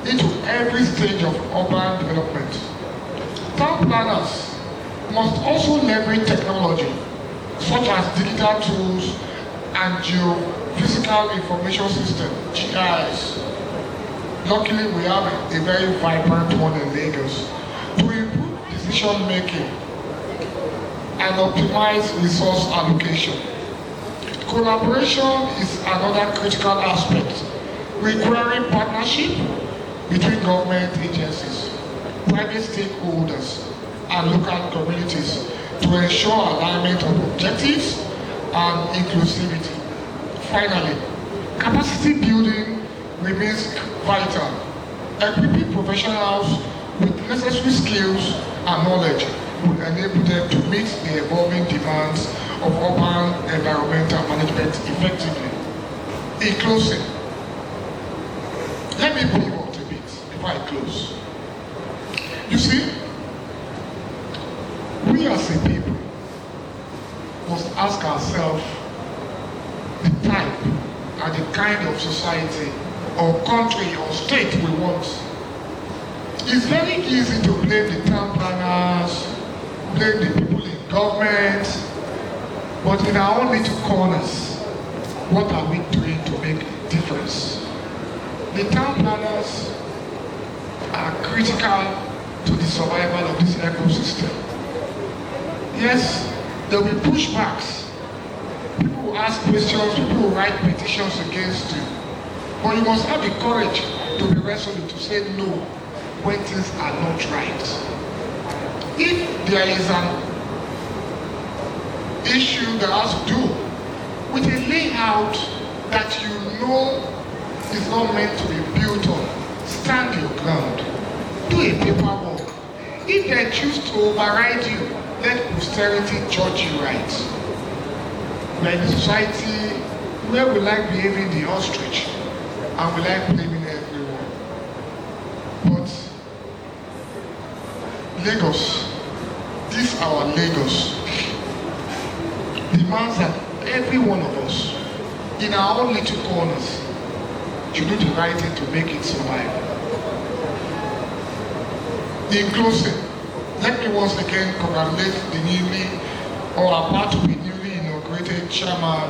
into every stage of urban development. Town planners must also leverage technology such as digital tools and geophysical information system, GIS. Luckily, we have a very vibrant one in Lagos to improve decision making and optimize resource allocation. Collaboration is another critical aspect, requiring partnership between government agencies, private stakeholders, and local communities to ensure alignment of objectives and inclusivity. Finally, capacity building remains vital. Equipping professionals with necessary skills and knowledge will enable them to meet the evolving demands of urban environmental management effectively. In closing, let me pivot a bit before I close. You see, we as a people must ask ourselves the type and the kind of society or country or state we want. It's very easy to blame the town planners, blame the people in government, but in our own little corners, what are we doing to make a difference? The town planners are critical to the survival of this ecosystem. Yes, there will be pushbacks. People will ask questions, people will write petitions against you. But you must have the courage to be resolute, to say no when things are not right. If there is an issue that has to do with a layout that you know is not meant to be built on, stand your ground. Do a paperwork. If they choose to override you, let posterity judge you right. We are in a society where we like behaving the ostrich and we like blaming everyone. But Lagos, this our Lagos, demands that every one of us, in our own little corners, should do the right thing to make it survive. In closing, let me once again congratulate the newly or about to be newly inaugurated Chairman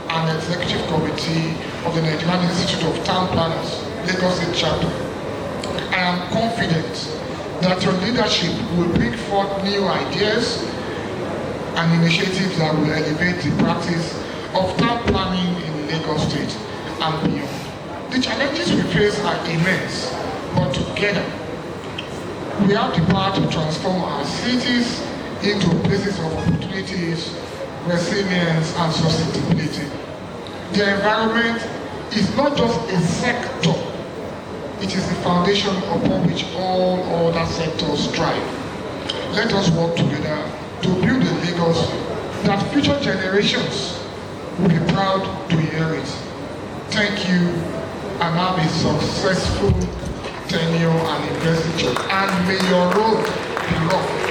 and Executive Committee of the Nigerian Institute of Town Planners, Lagos State Chapter. I am confident that your leadership will bring forth new ideas and initiatives that will elevate the practice of town planning in Lagos State and beyond. The challenges we face are immense, but together, we have the power to transform our cities into places of opportunities, resilience, and sustainability. The environment is not just a sector, it is the foundation upon which all other sectors thrive. Let us work together to build a Lagos that future generations will be proud to inherit. Thank you, and have a successful tenure and investiture, and may your road be long.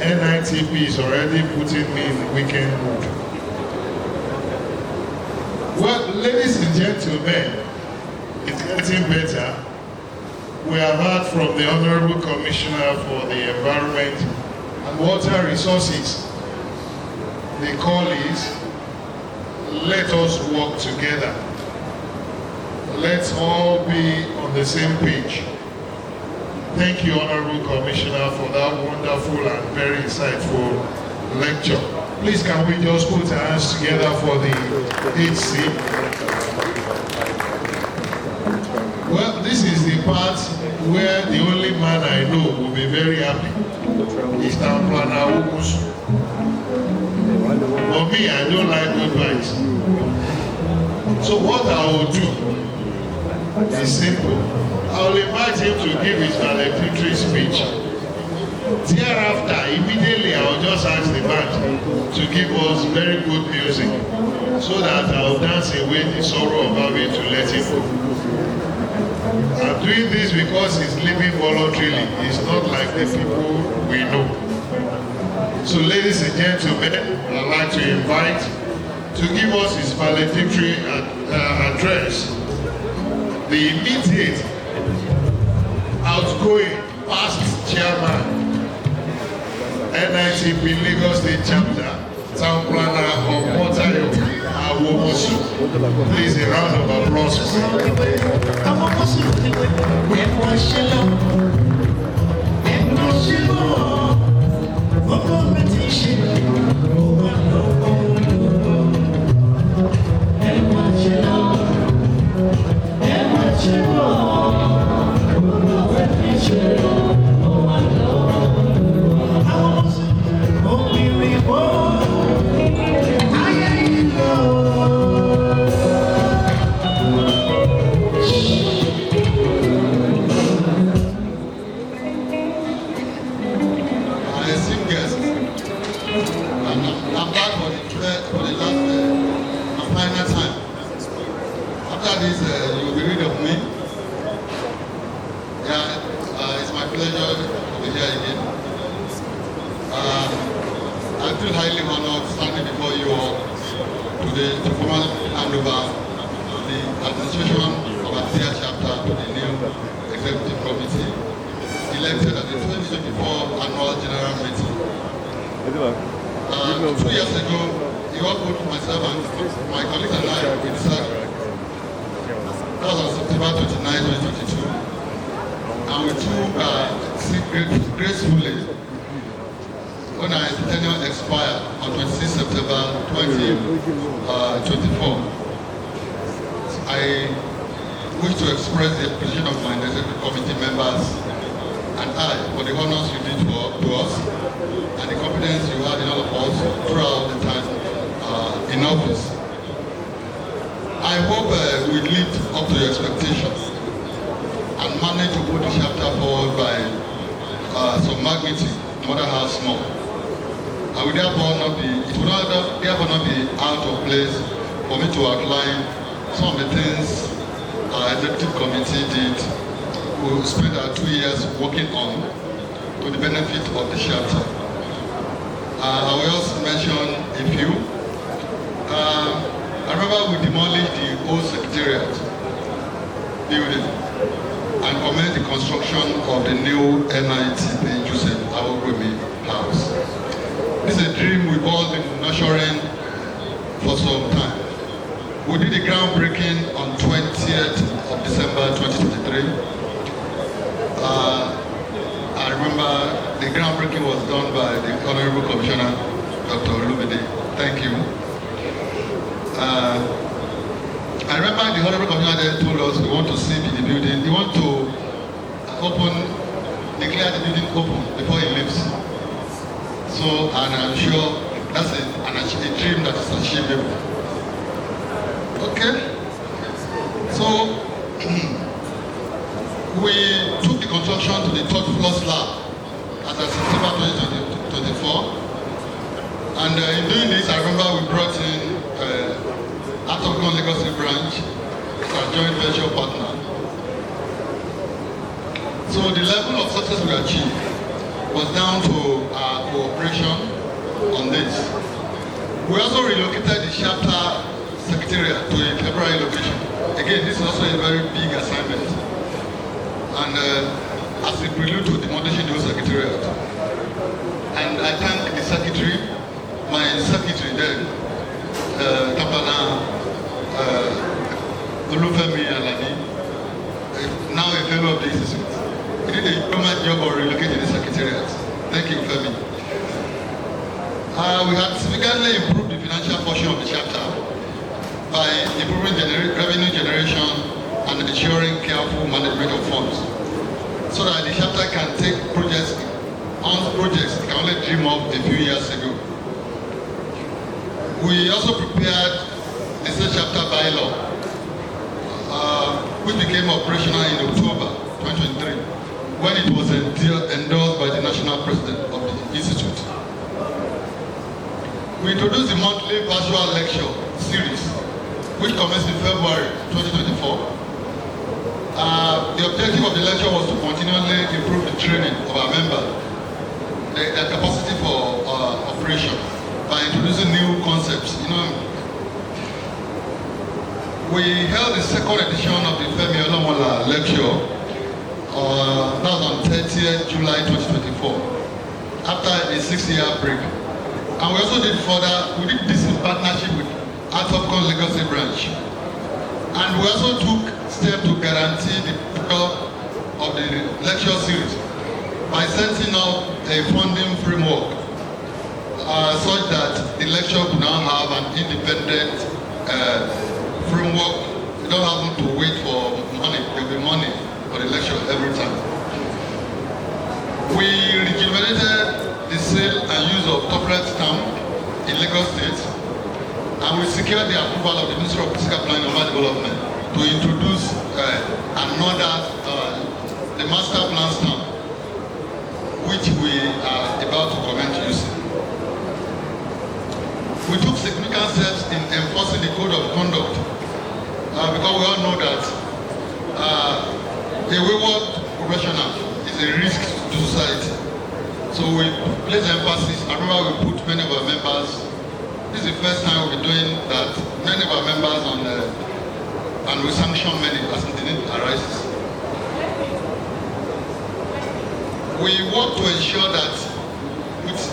NITP is already putting me in the weekend mood. Well, ladies and gentlemen, it's getting better. We have heard from the Honorable Commissioner for the Environment and Water Resources. The call is, let us work together. Let's all be on the same page. Thank you, Honorable Commissioner, for that wonderful and very insightful lecture. Please, can we just put our hands together for the HC? Well, this is the part where the only man I know will be very happy. Is Town Planner Ogusu. For me, I don't like goodbyes. So what I will do is simple. I will invite him to give his valedictory speech. Thereafter, immediately I will just ask the band to give us very good music so that I will dance away the sorrow of having to let him go. I'm doing this because he's living voluntarily. It's not like the people we know. So ladies and gentlemen, I'd like to invite to give us his valedictory address the immediate outgoing past chairman, NITP Lagos State Chapter, Town Planner of Ontario, Awomosu. Please, a round of applause for and I for the honors you did to us and the confidence you had in all of us throughout the time in office. I hope we lived up to your expectations and managed to put the chapter forward by some magnitude, no matter how small. I will therefore not be, it will therefore not be out of place for me to outline some of the things our executive committee did. We spent our 2 years working on to the benefit of the chapter. I will also mention a few. I remember we demolished the old secretariat building and commenced the construction of the new NITP Joseph Awogwemi house. This is a dream we've all been nurturing for some time. We did the groundbreaking on 20th of December 2023. I remember the groundbreaking was done by the Honorable Commissioner, Dr. Olumide. Thank you. I remember the Honorable Commissioner then told us we want to see the building. We want to declare the building open before he leaves. So, and I'm sure that's a dream that is achievable. Okay? So, we took the construction to the third floor slab as of September 2024. And in doing this, I remember we brought in Atopcon Legacy Branch as our joint venture partner. So the level of success we achieved was down to our cooperation on this. We also relocated the chapter secretariat to a temporary location. Again, this is also a very big assignment. And as a prelude to demolishing the secretariat. And I thank the secretary, my secretary then, Kapana Olufemi Alani, now a fellow of the institute. He did a permanent job of relocating the secretariat. Thank you, Femi. We had significantly improved the financial portion of the chapter by improving revenue generation and ensuring careful management of funds, so that the chapter can take projects it can only dream of a few years ago. We also prepared the state chapter bylaw, which became operational in October 2023, when it was endorsed by the national president of the institute. We introduced the monthly virtual lecture series, which commenced in February 2024. The objective of the lecture was to continually improve the training of our members, their capacity for operation, by introducing new concepts. We held the second edition of the Femi Olomola lecture, that was on 30th July 2024, after a 6-year break. And we also did this in partnership with Atopcon Legacy Branch. And we also took steps to guarantee the purpose of the lecture series by setting up a funding framework such that the lecture could now have an independent framework. You don't have to wait for money. There will be money for the lecture every time. We rejuvenated the sale and use of Tpl stamp in Lagos State, and we secured the approval of the Ministry of Physical Planning and Urban Development to introduce the master plan stamp, which we are about to commence using. We took significant steps in enforcing the code of conduct because we all know that a wayward professional is a risk to society. So we place emphasis. I remember we put many of our members. This is the first time we'll be doing that. Many of our members and we sanction many as the need arises. We work to ensure that,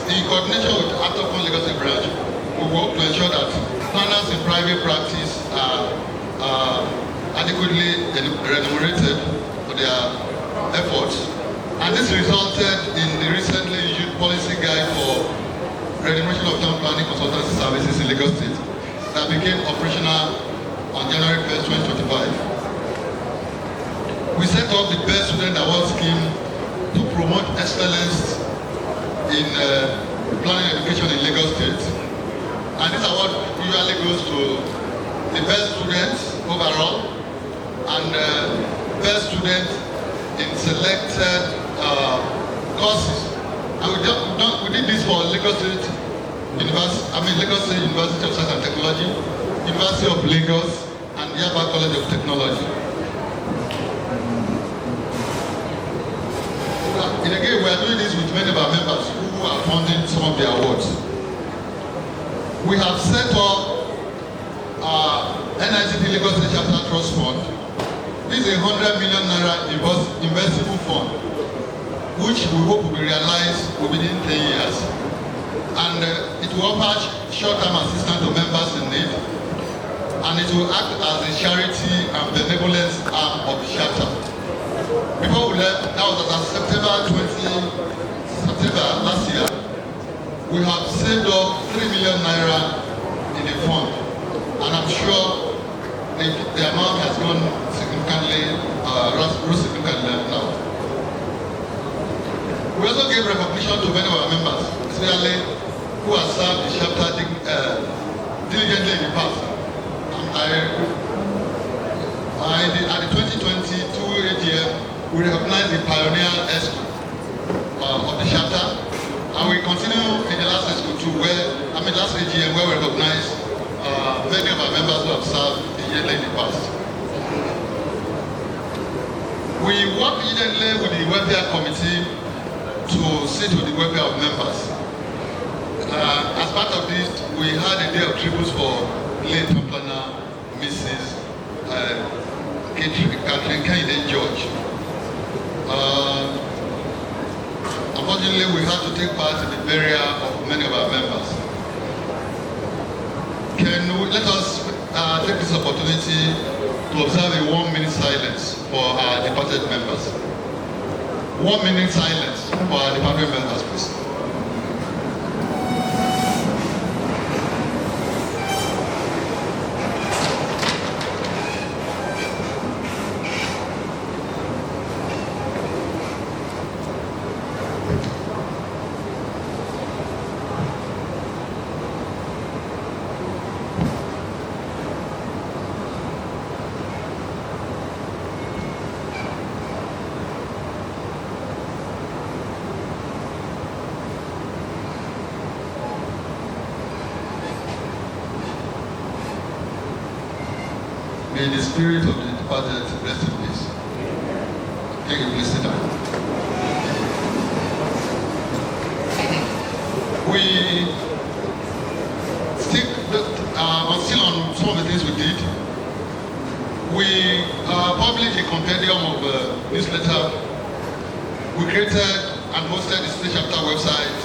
in coordination with Atopcon Legacy Branch, we work to ensure that planners in private practice are adequately remunerated for their efforts. And this resulted in the recently issued policy guide for remuneration of town planning consultancy services in Lagos State that became operational on January 1st, 2025. We set up the Best Student Award Scheme to promote excellence in planning education in Lagos State. And this award usually goes to the best students overall and best students in selected courses. And we did this for Lagos State Lagos State University of Science and Technology, University of Lagos, and Yaba College of Technology. Again, we are doing this with many of our members who are funding some of the awards. We have set up NITP Lagos State Chapter Trust Fund. This is a 100 million naira investable fund, which we hope will be realized within 10 years. And it will offer short-term assistance to members in need, and it will act as a charity and benevolence arm of the chapter. Before we left, that was as September last year, we have saved up 3 million naira in the fund, and I'm sure the amount has gone significantly, now. We also gave recognition to many of our members, especially who have served the chapter diligently in the past. At the 2022 AGM, we recognized the pioneer ESCO of the chapter, and we continue in the last ESCO too, last AGM, where we recognize many of our members who have served diligently in the past. We work diligently with the welfare committee to see to the welfare of members. As part of this, we had a day of tributes for late planner Mrs. Catherine Kennedy George. Unfortunately, we had to take part in the burial of many of our members. Let us take this opportunity to observe a 1 minute silence for our departed members. 1 minute silence for our departed members, please. May the spirit of the departed rest in peace. Thank you, please sit down. We still on some of the things we did. We published a compendium of newsletter. We created and hosted the state chapter website.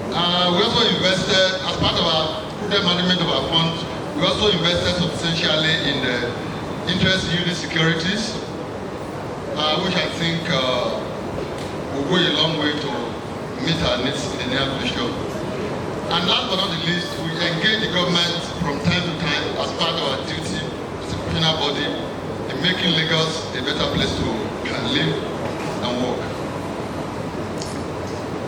We also invested, as part of our prudent management of our funds, we also invested substantially in the interest yielding securities, which I think will go a long way to meet our needs in the near future. And last but not the least, we engage the government from time to time as part of our duty as a professional body in making Lagos a better place to live and work.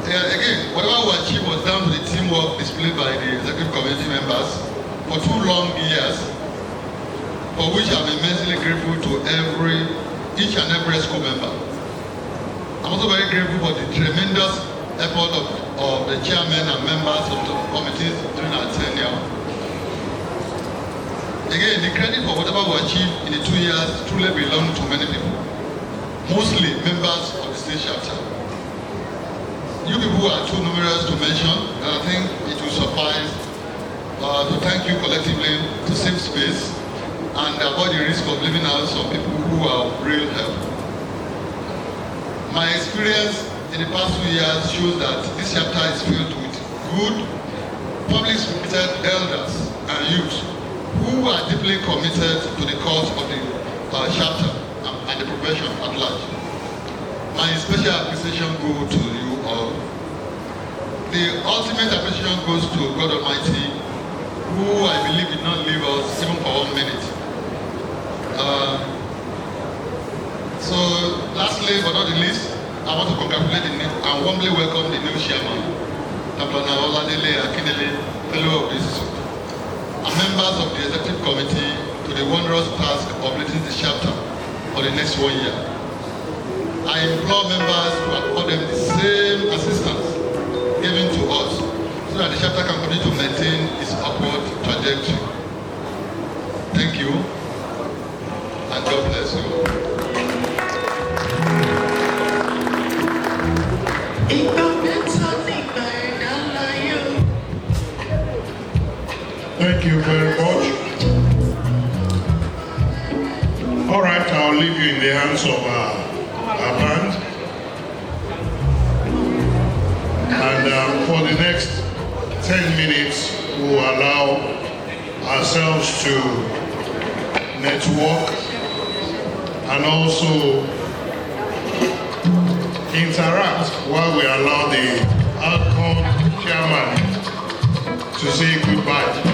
Again, whatever we achieved was down to the teamwork displayed by the executive committee members for 2 long years, for which I'm immensely grateful to each and every school member. I'm also very grateful for the tremendous effort of the chairman and members of the committees during our tenure. Again, the credit for whatever we achieved in the 2 years truly belongs to many people, mostly members of the state chapter. You people are too numerous to mention, and I think it will suffice to thank you collectively to save space and avoid the risk of leaving out some people who are of real help. My experience in the past 2 years shows that this chapter is filled with good, public spirited elders and youth who are deeply committed to the cause of the chapter and the profession at large. My special appreciation goes to you all. The ultimate appreciation goes to God Almighty, who I believe did not leave us even for 1 minute. So lastly but not the least, congratulate and warmly welcome the new chairman, Tpl Oladele Akindele Fellow of this and members of the executive committee to the wondrous task of leading the chapter for the next 1 year. I implore members to accord them the same assistance given to us so that the chapter can continue to maintain its upward trajectory. Thank you, and God bless you. Thank you very much. All right, I'll leave you in the hands of our band. And for the next 10 minutes, we'll allow ourselves to network and also interact while we allow the outcome chairman to say goodbye.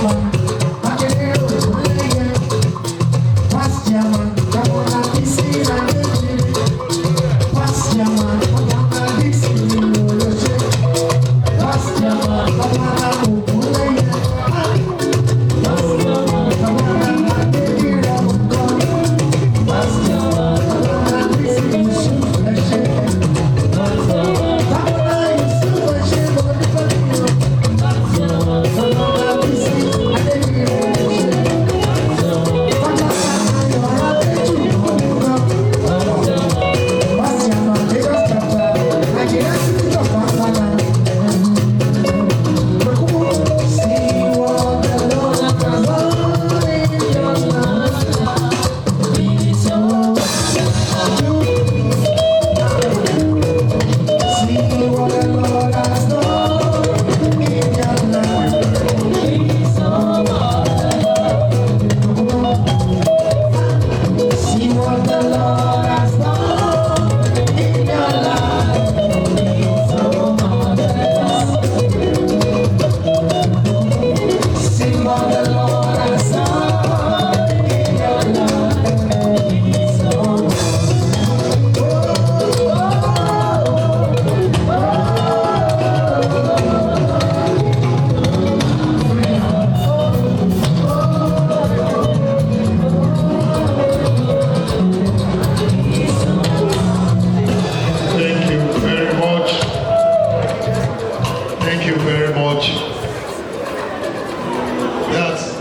Charman, Akindele Oladele, past Charman, Charman of NITP, past Charman, Charman of NITP, past Charman, Charman of Oladele, past Charman, Charman of NITP, past Charman, Charman of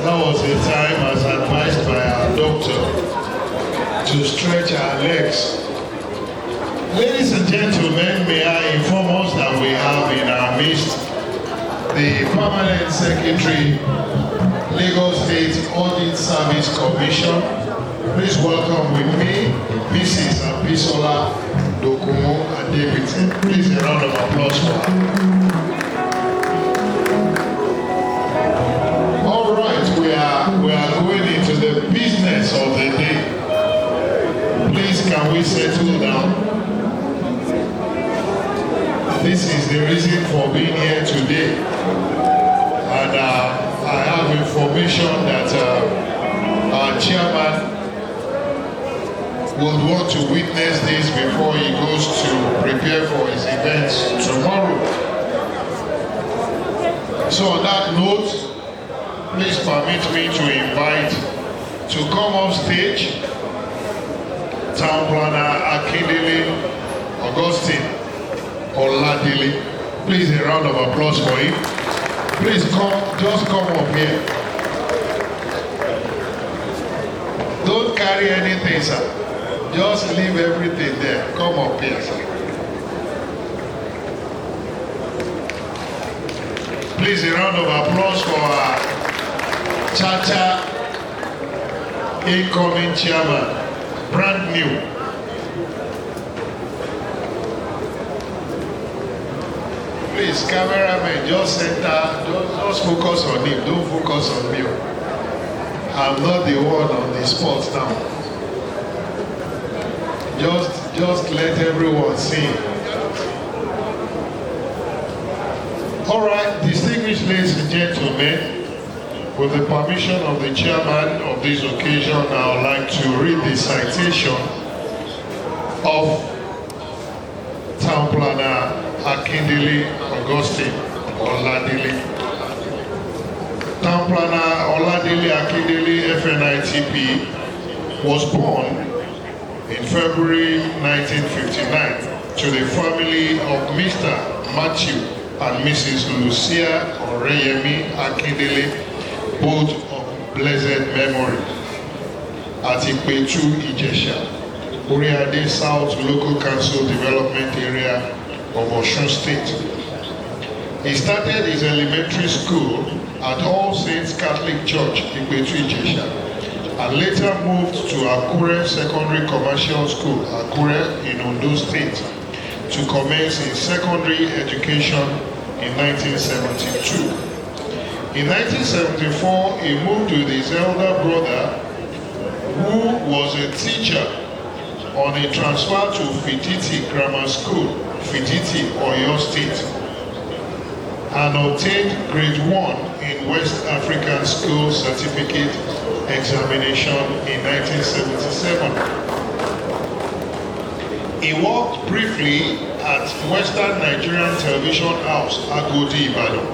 That was a time as advised by our doctor to stretch our legs. Ladies and gentlemen, may I inform us that we have in our midst the Permanent Secretary, Lagos State Audit Service Commission. Please welcome with me, Mrs. Abisola Dokumo Adebite. Please a round of applause for her. All right, we are going into the business of the day. Please, can we settle down? This is the reason for being here today. And I have information that our chairman would want to witness this before he goes to prepare for his events tomorrow. So on that note, please permit me to invite to come off stage Town Planner Akindele Oladele. Please a round of applause for him. Please just come up here. Don't carry anything, sir. Just leave everything there. Come up here, sir. Please a round of applause for our Chacha incoming chairman, brand new. Please, cameraman, just just focus on him. Don't focus on me. I'm not the one on the spot now. Just let everyone see. All right, distinguished ladies and gentlemen, with the permission of the chairman of this occasion, I would like to read the citation of Town Planner Akindele Oladele. Town Planner Oladele Akindele FNITP was born in February 1959 to the family of Mr. Matthew and Mrs. Lucia Oreyemi Akindele, both of blessed memory, at Ipetu Ijesha, Oriade South Local Council Development Area of Osun State. He started his elementary school at All Saints Catholic Church, Ipetu Ijesha, and later moved to Akure Secondary Commercial School, Akure in Ondo State, to commence his secondary education in 1972. In 1974, he moved with his elder brother, who was a teacher, on a transfer to Fititi Grammar School, Fititi, Oyo State. and obtained grade 1 in West African School Certificate Examination in 1977. He worked briefly at Western Nigerian Television House, Agodi, Ibadan.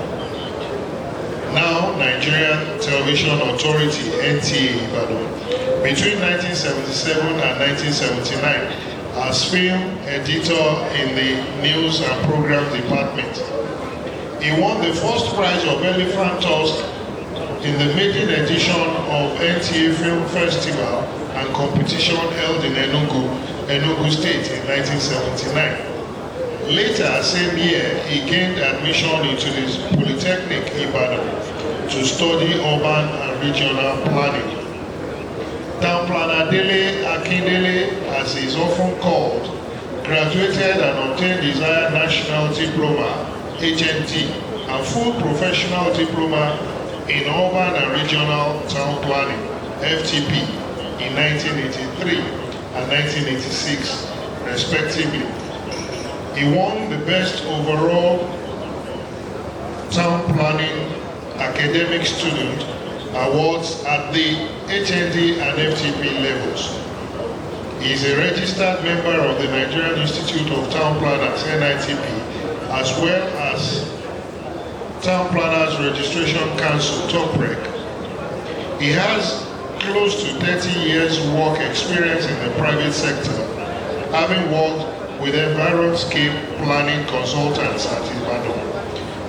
Now Nigerian Television Authority, NTA, Ibadan. Between 1977 and 1979, as film editor in the News and Program Department. He won the first prize of Elephant Tusk in the maiden edition of NTA Film Festival and competition held in Enugu State in 1979. Later, same year, he gained admission into the Polytechnic Ibadan to study urban and regional planning. Tpl Akindele, as he is often called, graduated and obtained his higher national diploma, HND, and full professional diploma in urban and regional town planning, FTP, in 1983 and 1986, respectively. He won the best overall town planning academic student awards at the HND and FTP levels. He is a registered member of the Nigerian Institute of Town Planners, NITP, as well as Town Planners Registration Council, TOPREC. He has close to 30 years work experience in the private sector, having worked with Environscape Planning Consultants at Ibadan,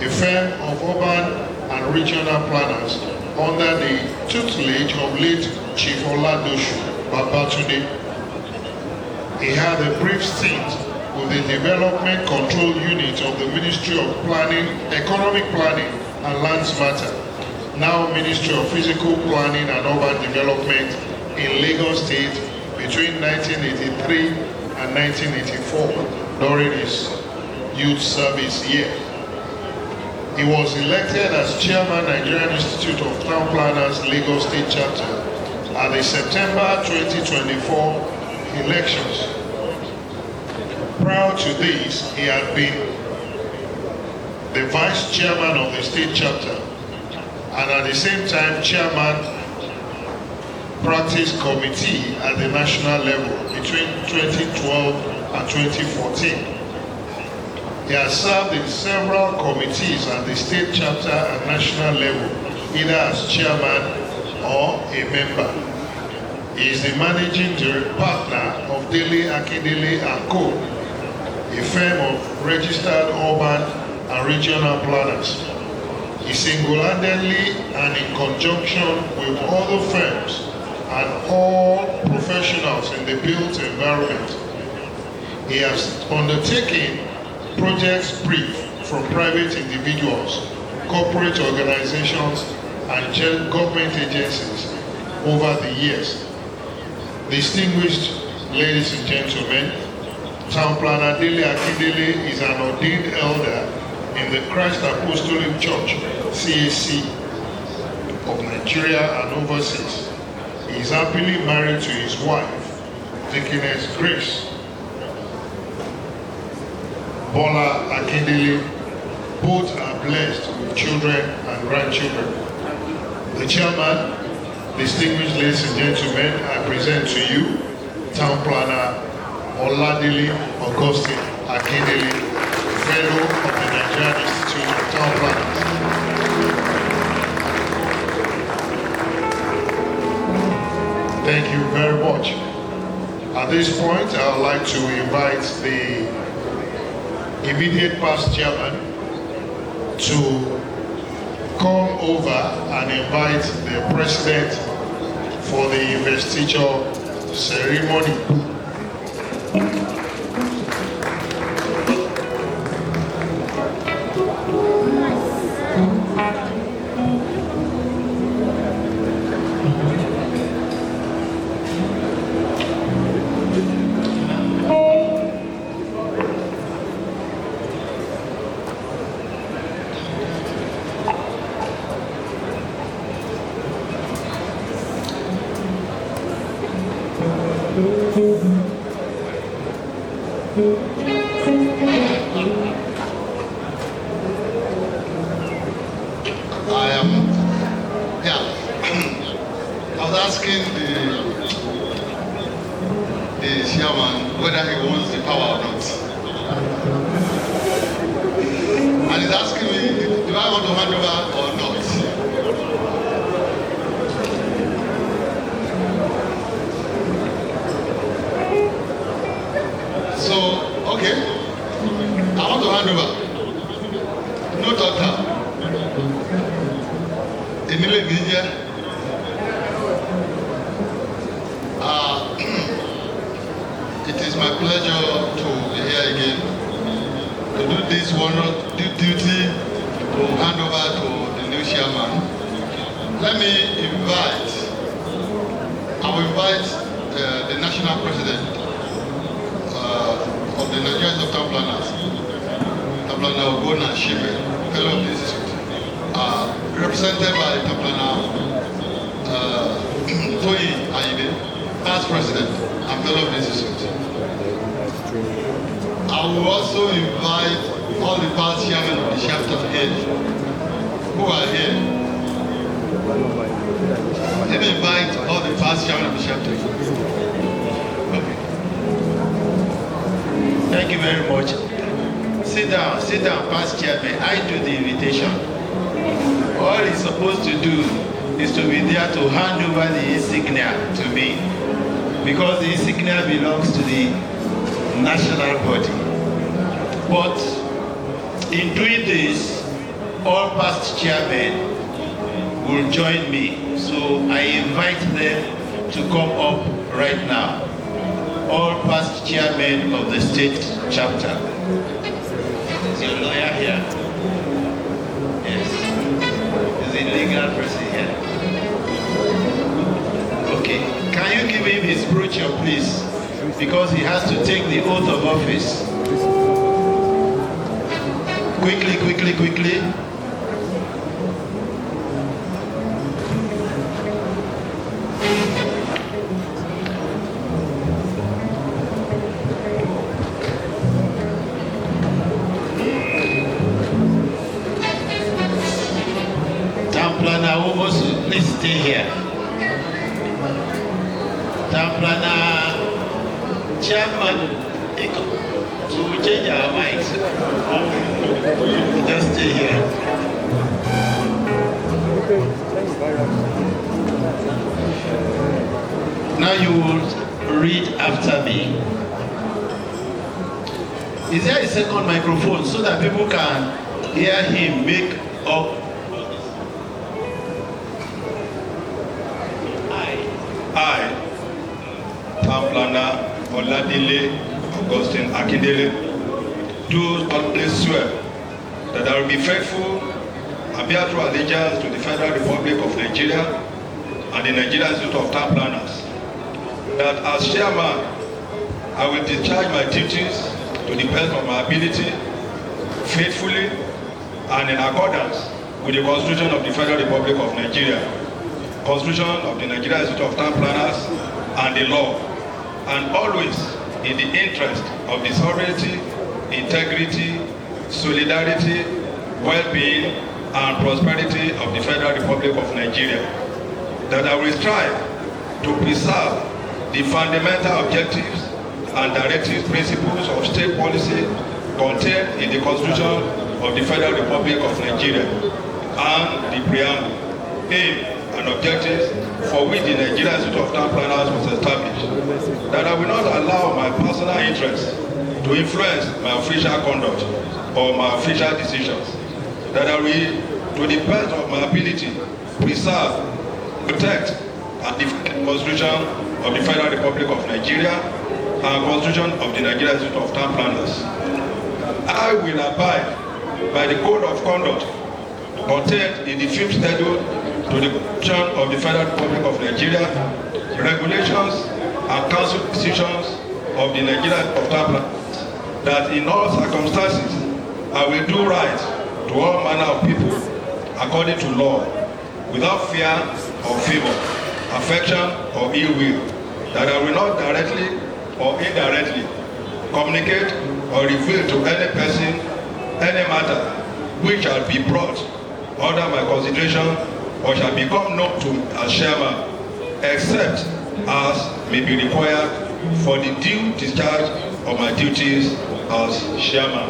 a firm of urban and regional planners under the tutelage of late Chief Oladoshu Babatunde. He had a brief stint with the Development Control Unit of the Ministry of Planning, Economic Planning and Lands Matter, now Ministry of Physical Planning and Urban Development in Lagos State between 1983 and 1984 during his youth service year. He was elected as Chairman, Nigerian Institute of Town Planners, Lagos State Chapter at the September 2024 elections. Prior to this, he had been the Vice Chairman of the State Chapter and at the same time Chairman Practice Committee at the national level between 2012 and 2014. He has served in several committees at the state chapter and national level, either as chairman or a member. He is the managing partner of Tpl Akindele Co., a firm of registered urban and regional planners. He single-handedly and in conjunction with other firms and all professionals in the built environment, he has undertaken projects brief from private individuals, corporate organizations, and government agencies over the years. Distinguished ladies and gentlemen, Tpl Tpl Akindele is an ordained elder in the Christ Apostolic Church, CAC, of Nigeria and overseas. He is happily married to his wife, Deaconess Grace Bola Akindele. Both are blessed with children and grandchildren. The chairman, distinguished ladies and gentlemen, I present to you Town Planner Oladele Augustine Akindele, fellow of the Nigerian Institute of Town Planners. Thank you very much. At this point, I would like to invite the immediate past chairman to come over and invite the president for the investiture ceremony. asking the chairman whether he wants the power or not. And he's asking me, do I want to hand over or not? So, okay, I want to hand over. No doctor. Emile Gidje. It is my pleasure to be here again to do this duty to hand over to the new chairman. Let me invite, I will invite the national president of the Nigerian Town Planners, Taplana Ogona Shibe, fellow of the institute, represented by Taplana Toyi Aide, past president and fellow of the institute. I will also invite all the past chairmen of the chapter here who are here. Let me invite all the past chairmen of the chapter. Okay. Thank you very much. Sit down, past chairman. I do the invitation. All he's supposed to do is to be there to hand over the insignia to me, because the insignia belongs to the national body. But in doing this, all past chairmen will join me. So I invite them to come up right now. All past chairmen of the state chapter. Is your lawyer here? Yes. Is the legal person here? Okay. Can you give him his brochure, please? Because he has to take the oath of office. Quickly. Town planner, almost, please stay here. Town planner, Charman. So we change our minds. Just stay here. Now you will read after me. Is there a second microphone so that people can hear him make up? I, Tpl Oladele Akindele, do solemnly swear that I will be faithful and bear true allegiance to the Federal Republic of Nigeria and the Nigerian Institute of Town Planners. That as chairman, I will discharge my duties to the best of my ability, faithfully and in accordance with the Constitution of the Federal Republic of Nigeria, Constitution of the Nigerian Institute of Town Planners, and the law, and always in the interest of the sovereignty, integrity, solidarity, well-being, and prosperity of the Federal Republic of Nigeria. That I will strive to preserve the fundamental objectives and directive principles of state policy contained in the Constitution of the Federal Republic of Nigeria and the preamble, aim, and objectives for which the Nigerian Institute of Town Planners was established. That I will not allow my personal interests to influence my official conduct or my official decisions. That I will, to the best of my ability, preserve, protect, and defend the Constitution of the Federal Republic of Nigeria and Constitution of the Nigerian Institute of Town Planners. I will abide by the Code of Conduct contained in the 5th schedule to the Constitution of the Federal Republic of Nigeria, regulations and council decisions of the Nigerian Institute of Town Planners, that in all circumstances I will do right to all manner of people according to law, without fear or favor, affection or ill will, that I will not directly or indirectly communicate or reveal to any person any matter which shall be brought under my consideration or shall become known to as chairman, except as may be required for the due discharge of my duties as chairman.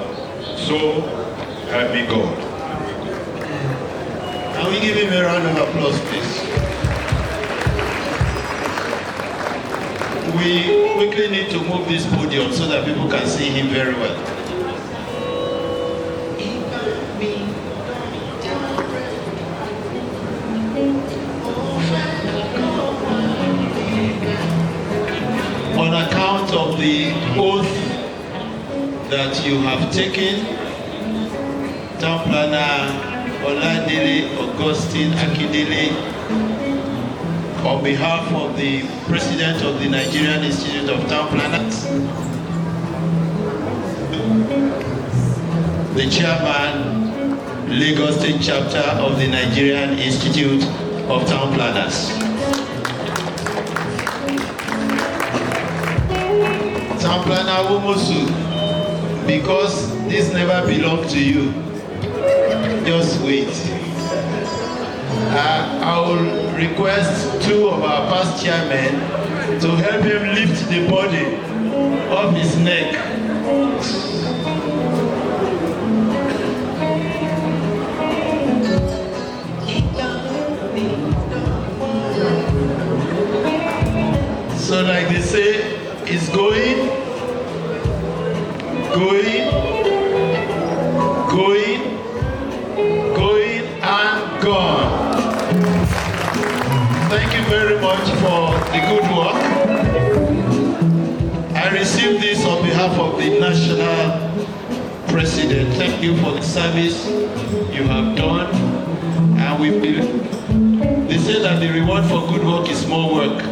So help me God. Can we give him a round of applause, please? We quickly need to move this podium so that people can see him very well. On account of the oath that you have taken, Town Planner Oladele Akindele, on behalf of the President of the Nigerian Institute of Town Planners, the Chairman, Lagos State Chapter of the Nigerian Institute of Town Planners. Town Planner Womosu, because this never belonged to you, just wait. I will request two of our past chairmen to help him lift the body off his neck. So like they say, it's going, and gone. Thank you very much for the good work. I received this on behalf of the National President. Thank you for the service you have done. And they say that the reward for good work is more work.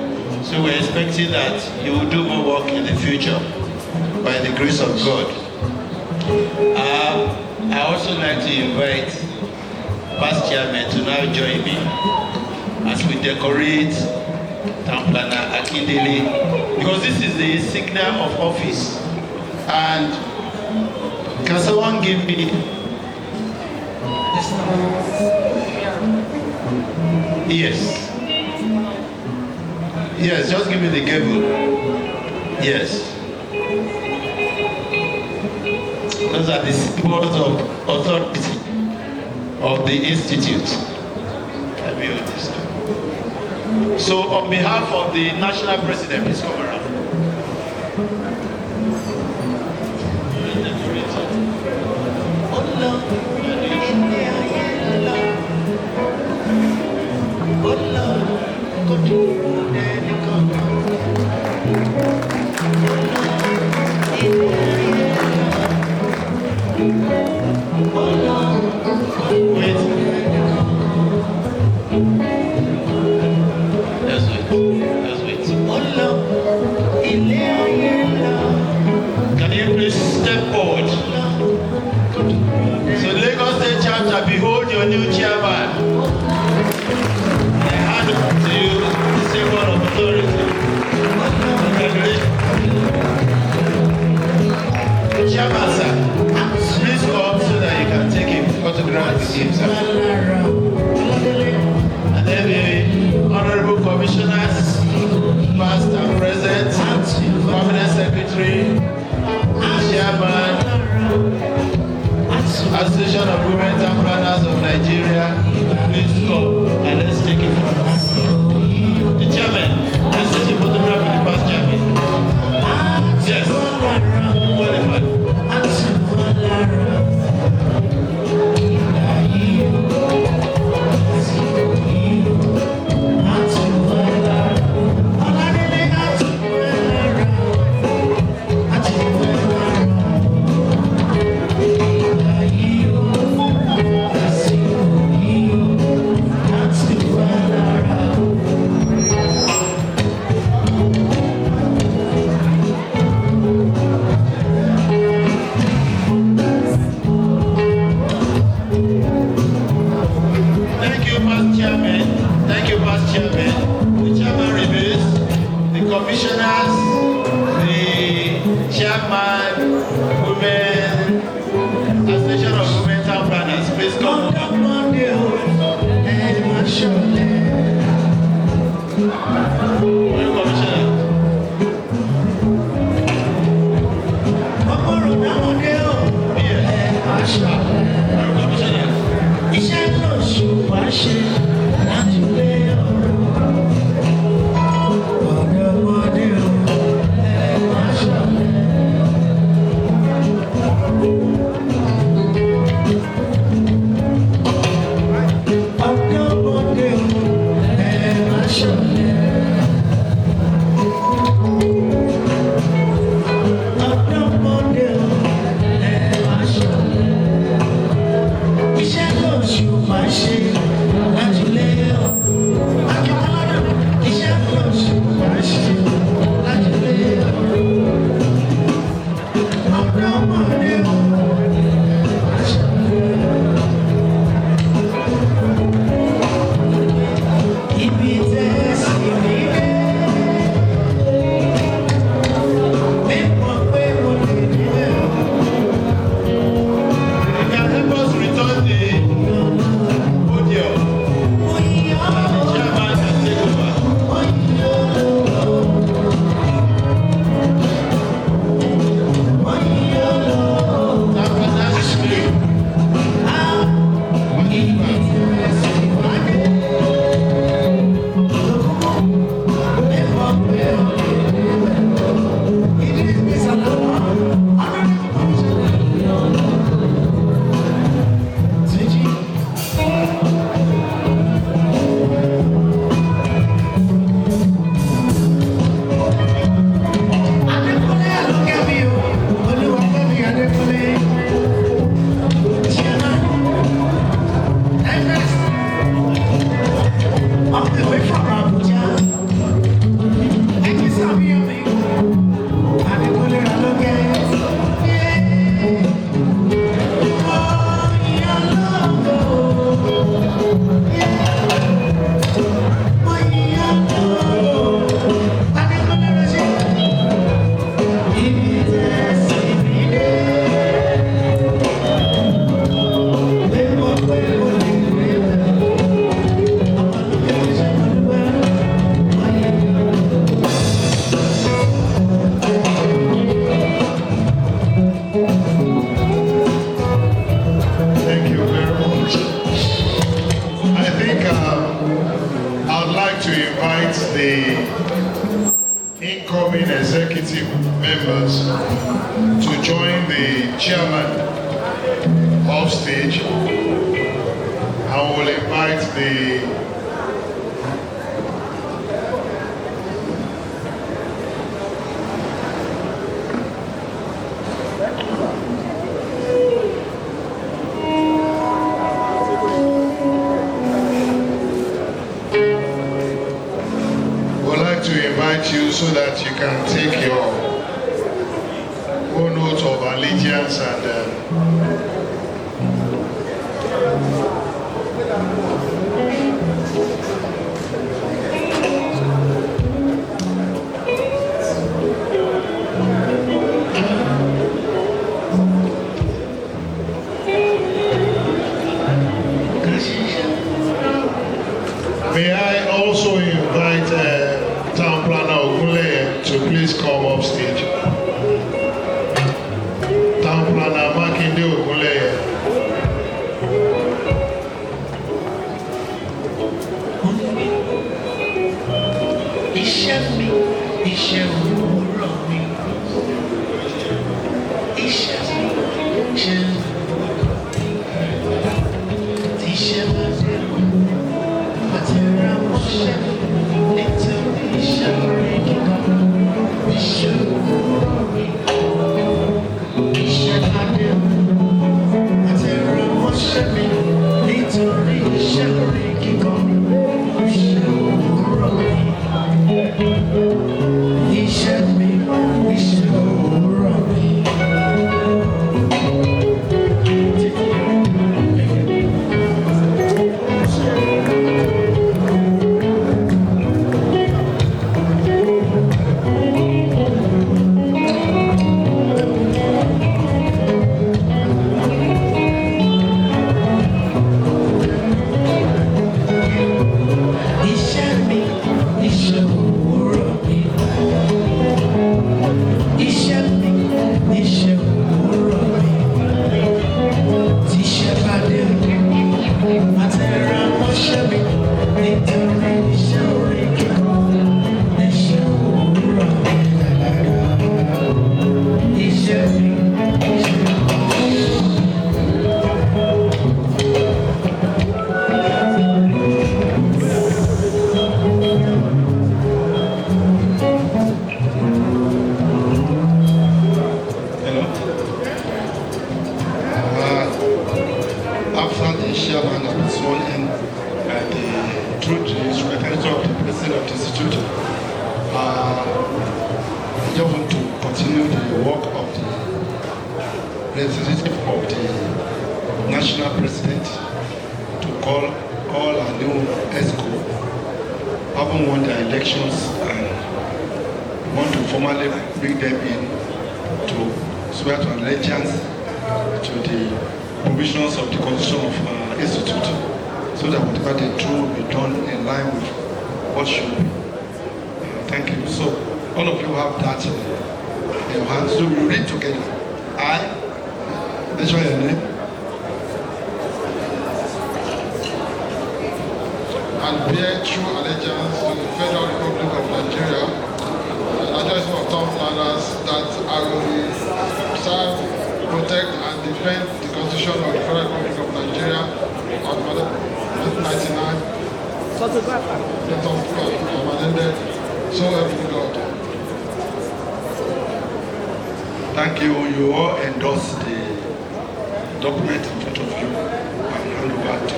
So we're expecting that you will do more work in the future by the grace of God. I also like to invite past chairman to now join me as we decorate Town Planner Akindele, because this is the signal of office. And can someone give me Yes, just give me the gavel. Yes. Those are the symbols of authority of the institute. Let me hold this now. So on behalf of the national president, please come around. Can you please step forward? So Lagos State Chapter, behold your new chairman. I hand over to you the symbol of authority. Chairman, sir, please come so that you can take a photograph with him, sir. And then the honorable commissioners, past and present, permanent secretary, chairman, Association of Women Town Planners of Nigeria, please come and let's take a photograph. The chairman, let's take a photograph with the past chairman. Yes, whatever. incoming executive members to join the chairman off stage, and will invite the you so that you can take your own oath of allegiance may I also invite Town Planner to please come up stage. Town Planner Akindele Oladele. Iṣẹ́ mi, iṣẹ́ òwúrọ̀ mi. Iṣẹ́ mi, iṣẹ́ tíṣẹ́ bá dé àti ra mọ́ṣẹ́ nítorí iṣẹ́ rẹ̀ kíkọ́. Iṣẹ́ òwúrọ̀ mi. Iṣẹ́ bá dé àti ra mọ́ṣẹ́ mi nítorí iṣẹ́ rẹ̀ kíkọ́. Iṣẹ́ òwúrọ̀ mi. Iṣẹ́ mi, iṣẹ́ òwúrọ̀ mi. president of the institute. I just want to continue the work of the representative of the national president to call all our new ESCO, having won their elections, and want to formally bring them in to swear to allegiance to the provisions of the constitution of our institute, so that whatever they do will be done in line with what should be. Thank you. So all of you have that in your hands. So we read together. I, that's your name. And bear true allegiance to the Federal Republic of Nigeria, and address of town planners that I will serve, protect, and defend the Constitution of the Federal Republic of Nigeria of 1999. So help me God. Thank you. You all endorse the document in front of you and hand over to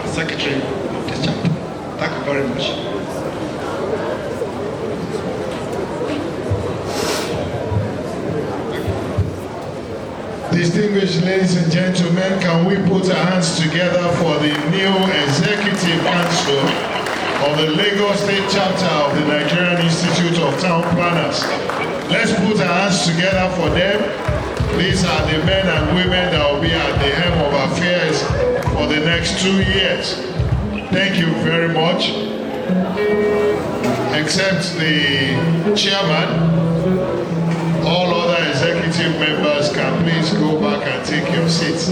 the secretary of this chapter. Thank you very much. Distinguished ladies and gentlemen, can we put our hands together for the new Executive Council of the Lagos State Chapter of the Nigerian Institute of Town Planners? Let's put our hands together for them. These are the men and women that will be at the helm of affairs for the next 2 years. Thank you very much. Except the chairman, all other executive members can please go back and take your seats.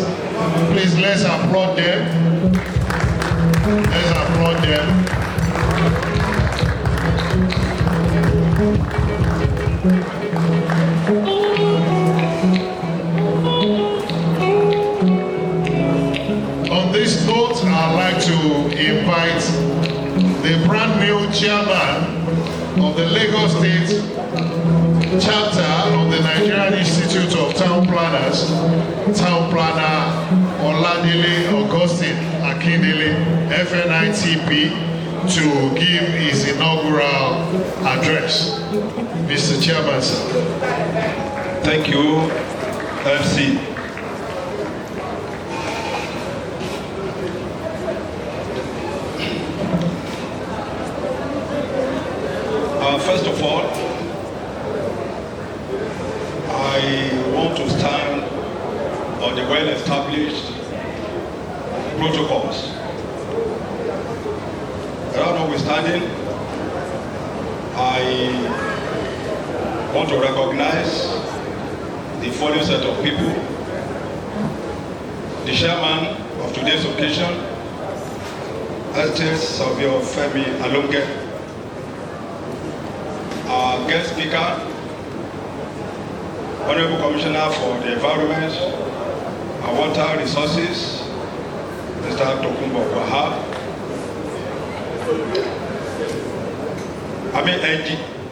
Please, let's applaud them. Let's applaud them. On this note, I'd like to invite the brand new chairman of the Lagos State Chapter of the Nigerian Institute of Town Planners, Town Planner Oladele Akindele NITP, to give his inaugural address. Mr. Chairman, sir. Thank you, MC. First of all, I want to stand on the well-established protocols. That notwithstanding, I want to recognize the following set of people. The chairman of today's occasion, Estate Savio Femi Alonge. Our guest speaker, Honorable Commissioner for the Environment and Water Resources, Mr. Tokumbo Wahab.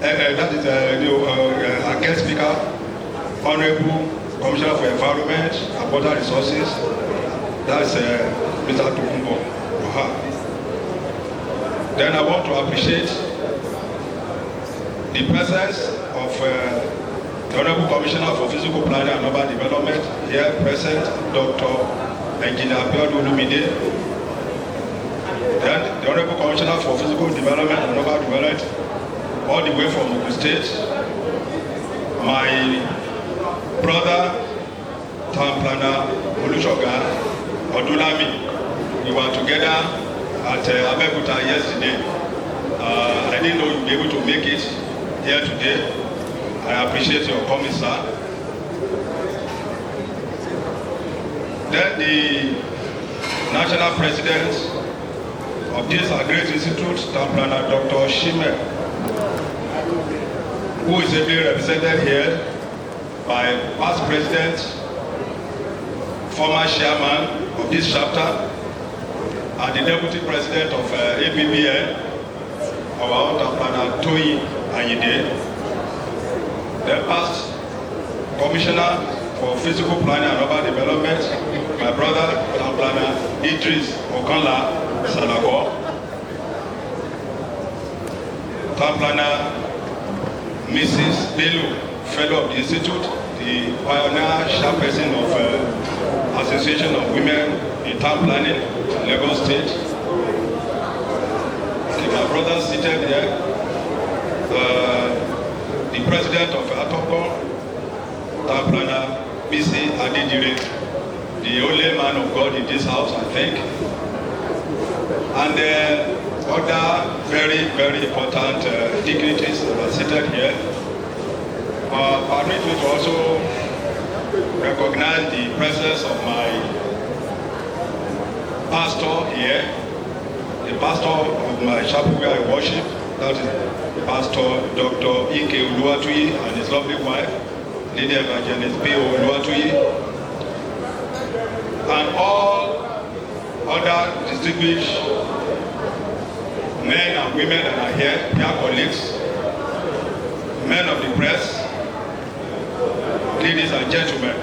That is our guest speaker, Honorable Commissioner for Environment and Water Resources, that is Mr. Tokumbo Wahab. Then I want to appreciate the presence of the Honorable Commissioner for Physical Planning and Urban Development, here present, Dr. Engineer Tpl Akindele. Then the Honorable Commissioner for Physical Development and Urban Development, all the way from Ogun State. My brother, Town Planner Olushoga Odulami. We were together at Abeokuta yesterday. I didn't know you'd be able to make it here today. I appreciate your coming, sir. Then the national president of this great institute, Town Planner Dr. Shime, who is ably represented here by past president, former chairman of this chapter, and the deputy president of APBN, our own Town Planner Toyin Ayinde. The past commissioner for physical planning and urban development, my brother, Town Planner Idris Okanla Salako. town planner, Mrs. Bello, fellow of the Institute, the pioneer chairperson of Association of Women in Town Planning, Lagos State. Okay, my brothers seated here. The president of Atopon, town planner, BC Adidire, the only man of God in this house, I think. And other very, very important dignitaries that are seated here. Permit me to also recognize the presence of my pastor here, the pastor of my chapel where I worship, that is Pastor Dr. Ike Oluwatuyi and his lovely wife, Lady Evangelist B.O. Oluwatuyi, and all other distinguished men and women that are here, dear colleagues, men of the press, ladies and gentlemen.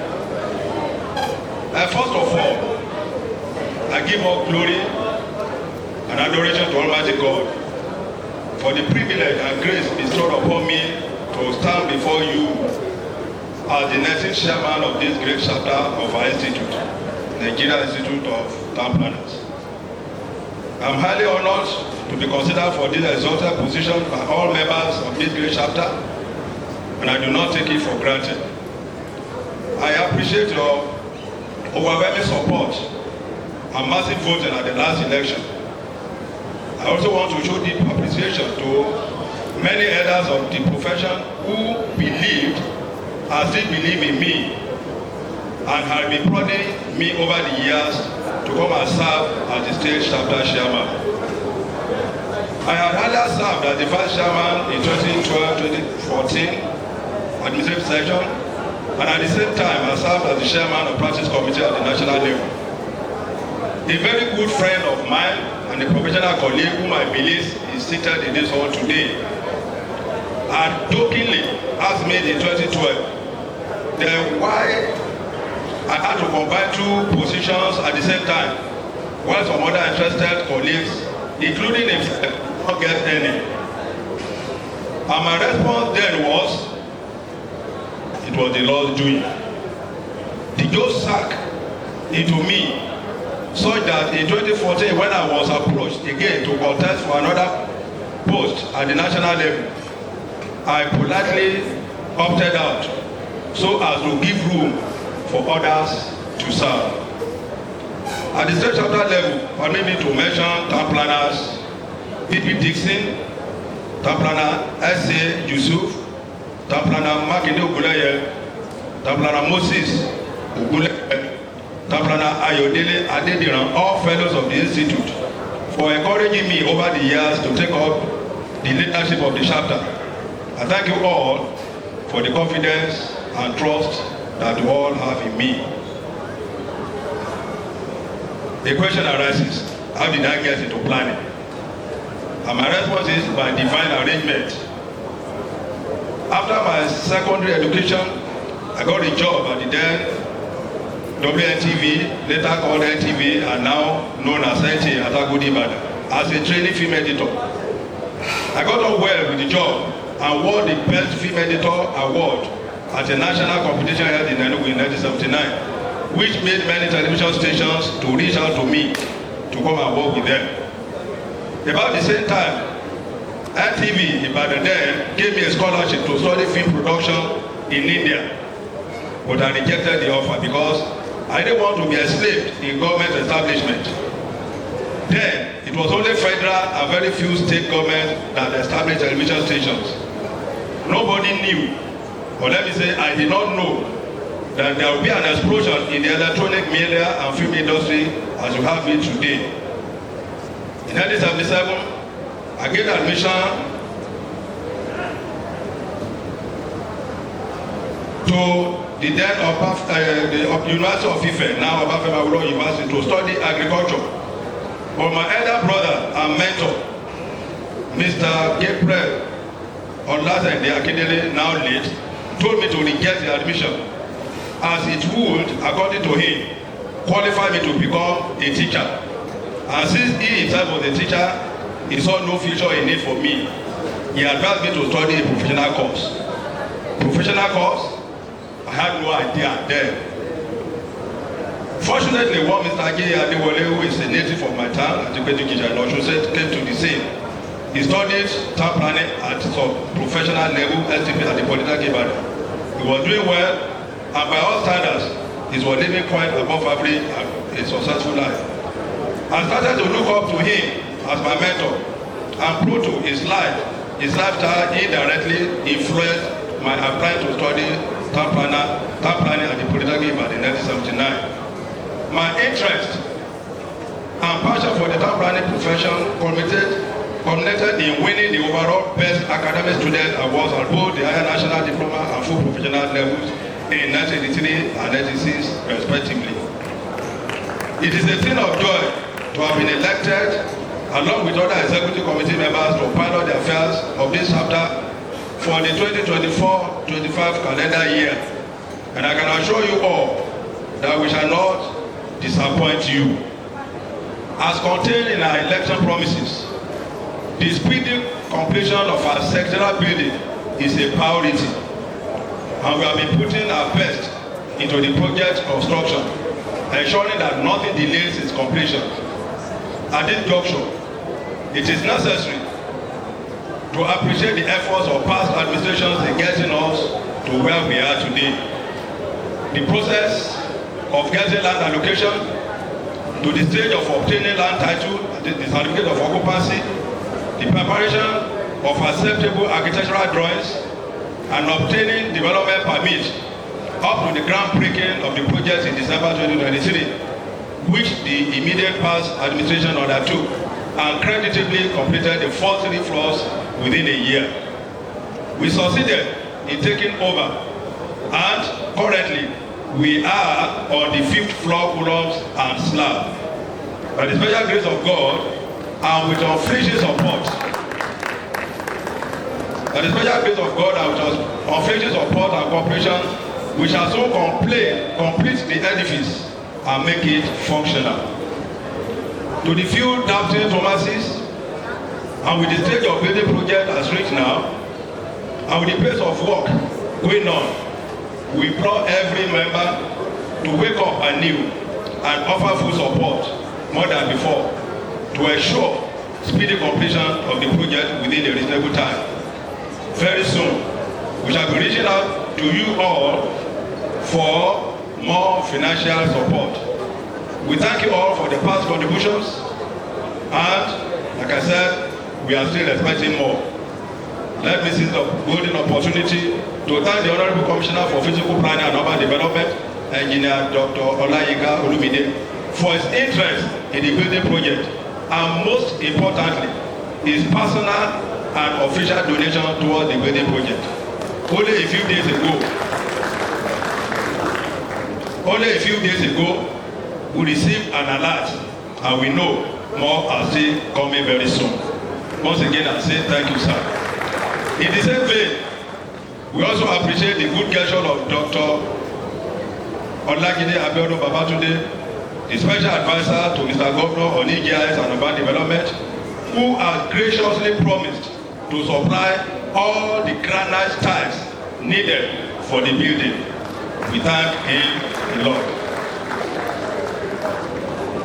First of all, I give all glory and adoration to Almighty God for the privilege and grace bestowed upon me to stand before you as the 19th Charman of this great chapter of our institute, Nigeria Institute of Town Planners. I'm highly honored to be considered for this exalted position by all members of this great chapter, and I do not take it for granted. I appreciate your overwhelming support and massive voting at the last election. I also want to show deep appreciation to many elders of the profession who believed and still believe in me and have been prodding me over the years to come and serve as the state chapter chairman. I had earlier served as the vice chairman in 2012-2014 administrative session, and at the same time I served as the chairman of practice committee at the national level. A very good friend of mine and a professional colleague whom I believe is seated in this hall today had jokingly asked me in 2012 then why I had to combine two positions at the same time while some other interested colleagues, including himself, did not get any. And my response then was, it was the Lord's doing. The joke sank into me such that in 2014, when I was approached again to contest for another post at the national level, I politely opted out so as to give room for others to serve. At the state chapter level, permit me to mention town planners P.P. Dixon, town planner S.A. Yusuf, town planner Makinde Oguleye, town planner Moses Oguleye, town planner Ayodele Adediran, all fellows of the institute, for encouraging me over the years to take up the leadership of the chapter. I thank you all for the confidence and trust that you all have in me. The question arises, how did I get into planning? And my response is by divine arrangement. After my secondary education, I got a job at the then WNTV, later called NTV, and now known as NTA at Agodi Ibadan, as a training film editor. I got on well with the job and won the Best Film Editor Award at a national competition held in Enugu in 1979, which made many television stations to reach out to me to come and work with them. About the same time, NTV Ibadan then gave me a scholarship to study film production in India, but I rejected the offer because I didn't want to be enslaved in government establishment. Then, it was only federal and very few state governments that established television stations. Nobody knew, or let me say, I did not know that there will be an explosion in the electronic media and film industry as you have it today. In 1977, I gained admission to the then the University of Ife, now Obafemi Awolowo University, to study agriculture. But my elder brother and mentor, Mr. Tpl Akindele Oladele, now late, told me to reject the admission, as it would, according to him, qualify me to become a teacher. And since he himself was a teacher, he saw no future in it for me. he advised me to study a professional course. Professional course, I had no idea then. Fortunately, one Mr. J. Adewale, who is a native of my town, at Tpl came to the scene. He studied town planning at some professional level, STP at the Polytechnic Ibadan. He was doing well, and by all standards, he was living quite above average and a successful life. I started to look up to him as my mentor, and Pluto, his lifestyle indirectly influenced my applying to study town planning at the Polytechnic Ibadan in 1979. My interest and passion for the town planning profession culminated in winning the overall best academic student awards at both the higher national diploma and full professional levels in 1983 and 1986 respectively. It is a thing of joy to have been elected along with other executive committee members to pilot the affairs of this chapter for the 2024-25 calendar year, and I can assure you all that we shall not disappoint you. As contained in our election promises, the speedy completion of our secretarial building is a priority, and we have been putting our best into the project construction, ensuring that nothing delays its completion. At this juncture, it is necessary to appreciate the efforts of past administrations in getting us to where we are today. The process of getting land allocation to the stage of obtaining land title, the certificate of occupancy, the preparation of acceptable architectural drawings, and obtaining development permit up to the groundbreaking of the project in December 2023, which the immediate past administration undertook and creditably completed the first 3 floors within a year. We succeeded in taking over, and currently we are on the 5th floor columns and slab. By the special grace of God and with unflinching support, and cooperation, we shall soon complete the edifice and make it functional. To the few doubting Thomases, and with the stage of building project as reached now, and with the pace of work going on, we implore every member to wake up anew and offer full support more than before to ensure speedy completion of the project within a reasonable time. Very soon, we shall be reaching out to you all for more financial support. We thank you all for the past contributions, and like I said, we are still expecting more. Let me seize the golden opportunity to thank the Honorable Commissioner for Physical Planning and Urban Development, Engineer Dr. Olayinka Olumide, for his interest in the building project, and most importantly, his personal and official donation towards the building project. Only a few days ago, we received an alert, and we know more are still coming very soon. Once again, I say thank you, sir. In the same vein, we also appreciate the good gesture of Dr. Olagide Abiodun Babatunde, the special advisor to Mr. Governor on EGIS and Urban Development, who has graciously promised to supply all the granite tiles needed for the building. We thank him a lot.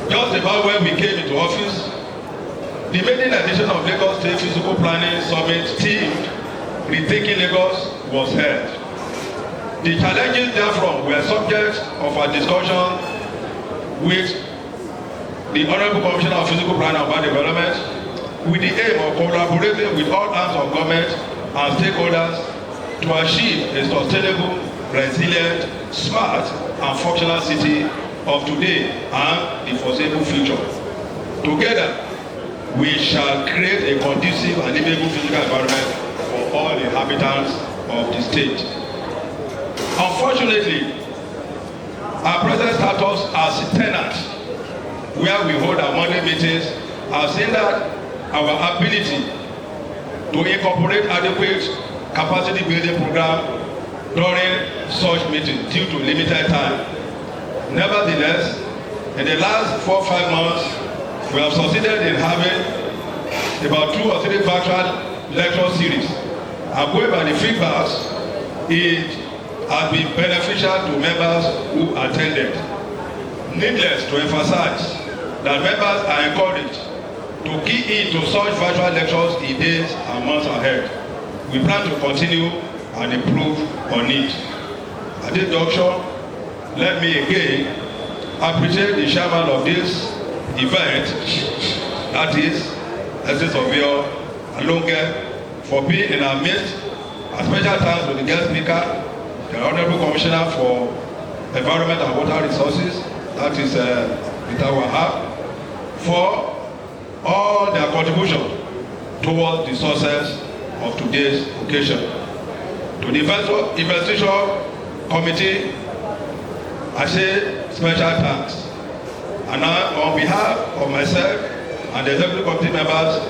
Just about when we came into office, the maiden edition of Lagos State Physical Planning Summit themed Rethinking Lagos was held. The challenges therefrom were subject of our discussion with the Honorable Commissioner of Physical Planning and Urban Development, with the aim of collaborating with all arms of government and stakeholders to achieve a sustainable, resilient, smart, and functional city of today and the foreseeable future. Together, we shall create a conducive and livable physical environment for all the inhabitants of the state. Unfortunately, our present status as a tenant, where we hold our monthly meetings, has hindered our ability to incorporate adequate capacity building program during such meetings due to limited time. Nevertheless, in the last 4 or 5 months, we have succeeded in having about 2 or 3 virtual lecture series. And going by the feedbacks, it has been beneficial to members who attended. Needless to emphasize that members are encouraged to key in to such virtual lectures in days and months ahead. We plan to continue and improve on it. At this juncture, let me again appreciate the chairman of this event, that is Tpl Akindele, for being in our midst. A special thanks to the guest speaker, the Honorable Commissioner for Environment and Water Resources, that is Peter Wahab, for all their contribution towards the success of today's occasion. To the Investiture Committee, I say special thanks. And now, on behalf of myself and the Executive Committee members,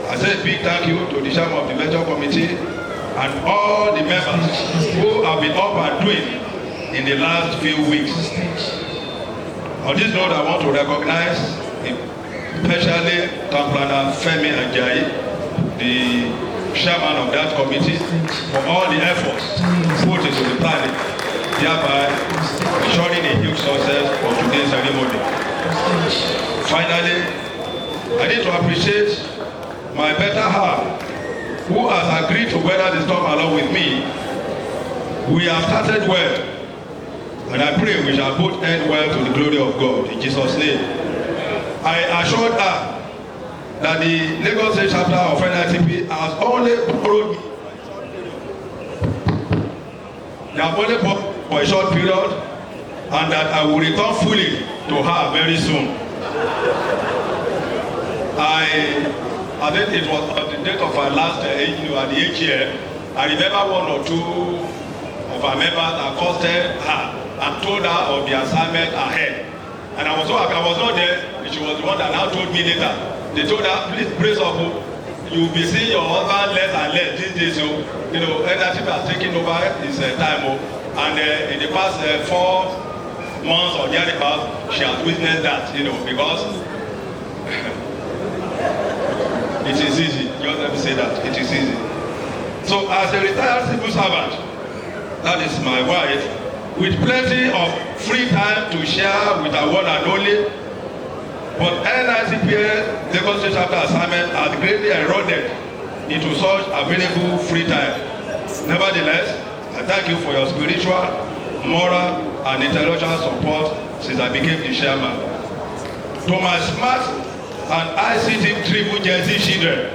I say a big thank you to the Chairman of the Investiture Committee and all the members who have been up and doing in the last few weeks. On this note, I want to recognize especially Town Planner Femi Ajayi, the chairman of that committee, for all the efforts put into the planning, thereby ensuring a huge success for today's ceremony. Finally, I need to appreciate my better half, who has agreed to weather the storm along with me. We have started well, and I pray we shall both end well to the glory of God, in Jesus' name. I assured her that the Lagos State chapter of NITP has only borrowed me. They have only borrowed for a short period, and that I will return fully to her very soon. I think it was on the date of our last at the AGM, I remember one or two of our members accosted her and told her of the assignment ahead. And I was so happy. I was not there, and she was the one that now told me later. They told her, please brace up, you will be seeing your husband less and less these days. NITP has taken over his time. And in the past 4 months or thereabouts, she has witnessed that, because it is easy. Just let me say that. It is easy. So as a retired civil servant, that is my wife, with plenty of free time to share with our one and only, but NITP Lagos State chapter assignment has greatly eroded into such available free time. Nevertheless, I thank you for your spiritual, moral, and intellectual support since I became the chairman. To my smart and ICT-driven Gen Z children,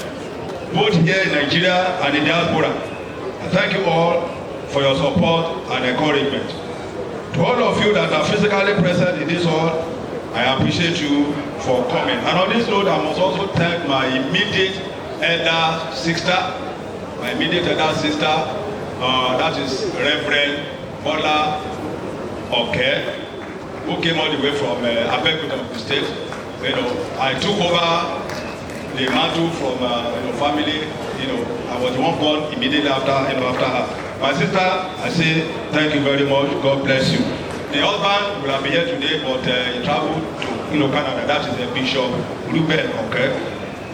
both here in Nigeria and in diaspora, I thank you all for your support and encouragement. To all of you that are physically present in this hall, I appreciate you for coming. And on this note, I must also thank my immediate elder sister, that is Reverend Bola Oke, who came all the way from Abeokuta of the state. I took over the mantle from family. I was the one born immediately after her. My sister, I say thank you very much. God bless you. The husband will have been here today, but he traveled to Canada. That is the Bishop Ruben. Okay.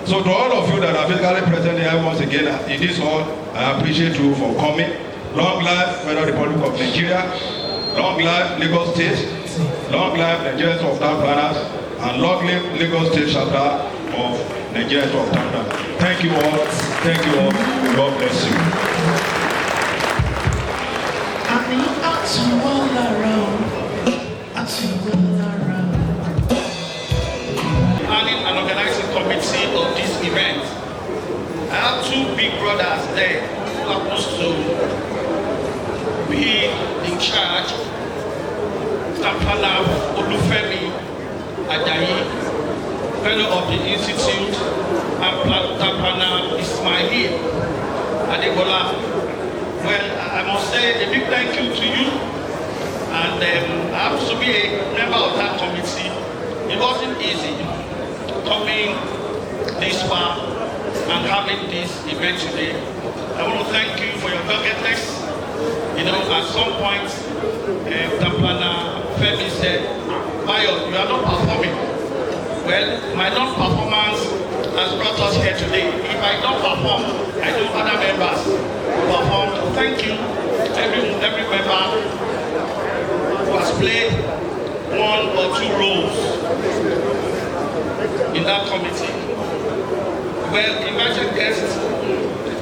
So to all of you that are physically present here once again in this hall, I appreciate you for coming. Long life Federal Republic of Nigeria. Long life Lagos State. Long life Nigerian Institute of Town Planners. And long live Lagos State chapter of Nigerian Institute of Town Planners. Thank you all. Thank you all. God bless you. Planning and organizing committee of this event. I have 2 big brothers there who are supposed to be in charge. Tampana Olufemi Ajayi, fellow of the Institute, and Tampana Ismail Adebola. Well, I must say a big thank you to you, and I have to be a member of that committee. It wasn't easy coming this far and having this event today. I want to thank you for your doggedness. At some point, Tampana Femi said, Bayo, you are not performing. Well, my non-performance has brought us here today. If I don't perform, I don't thank you, every member who has played one or two roles in that committee. Well, invited guests,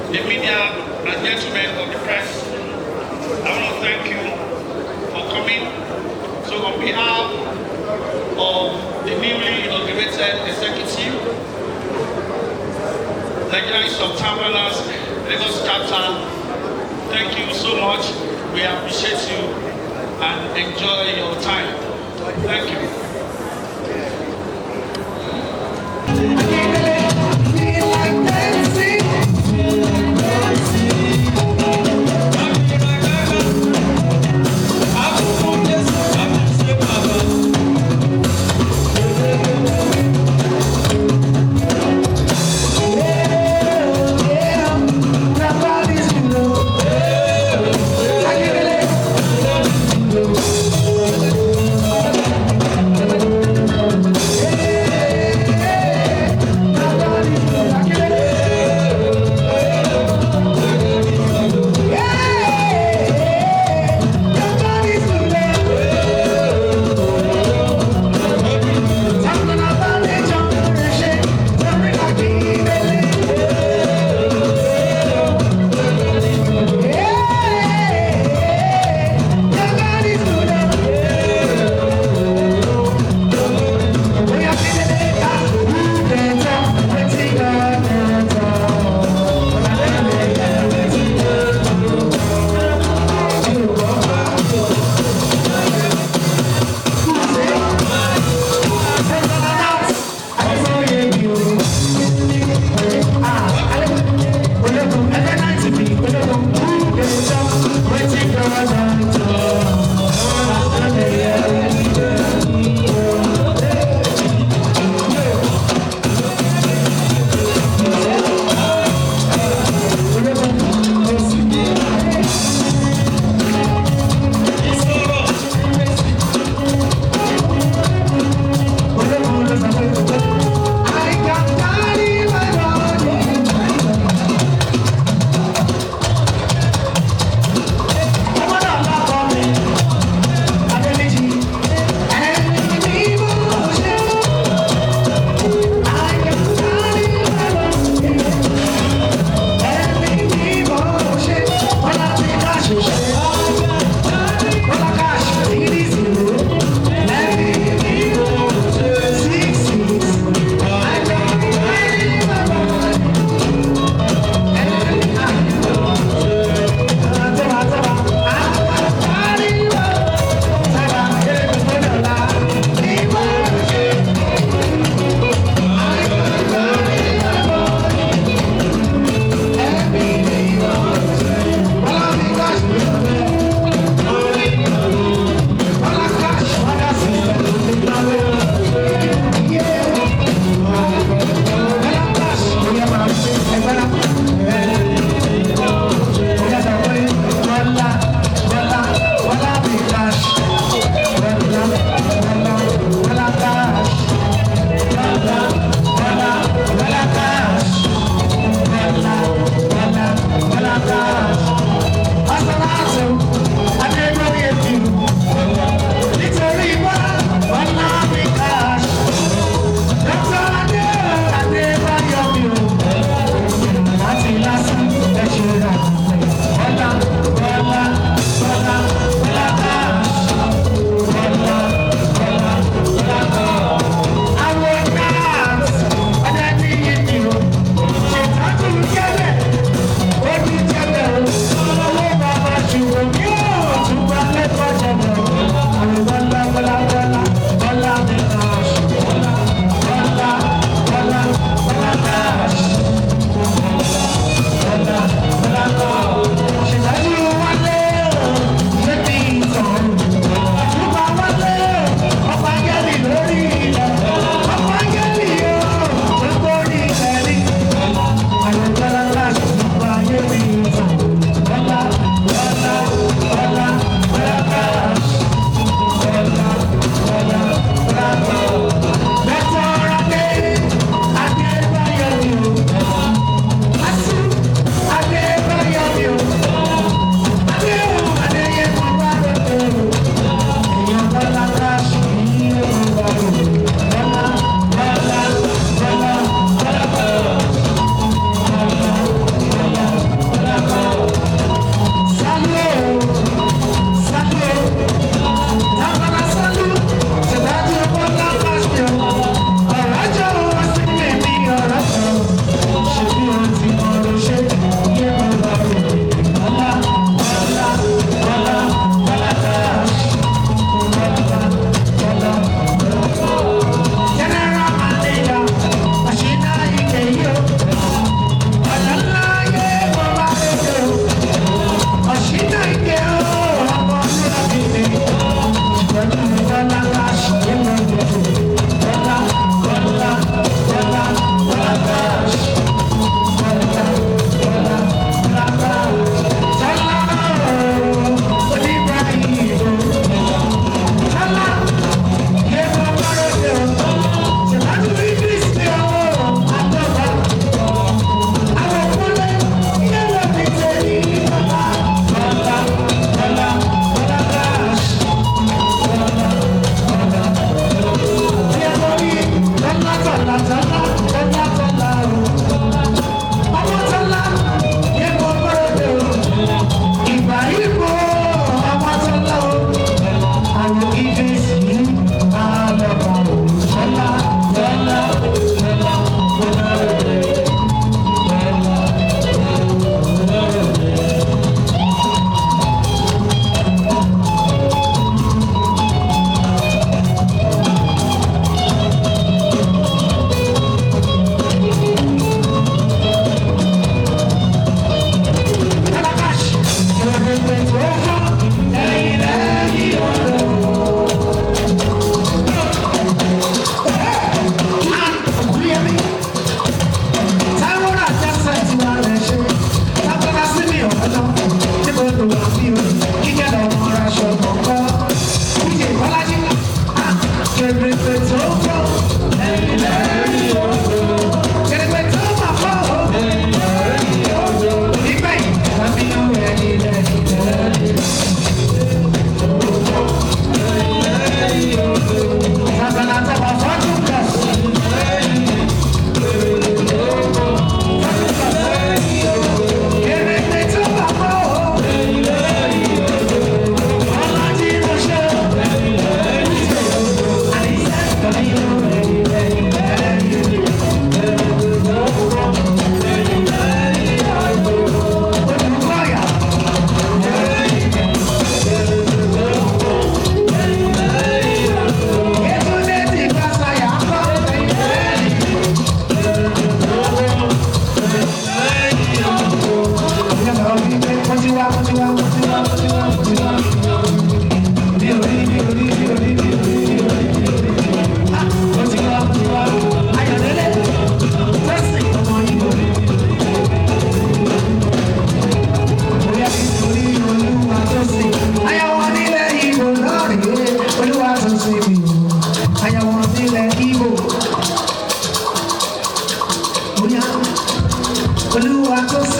the media and gentlemen of the press, I want to thank you for coming. So on behalf of the newly inaugurated executive, Investiture of Tpl Lagos chapter, thank you so much. We appreciate you and enjoy your time. Thank you.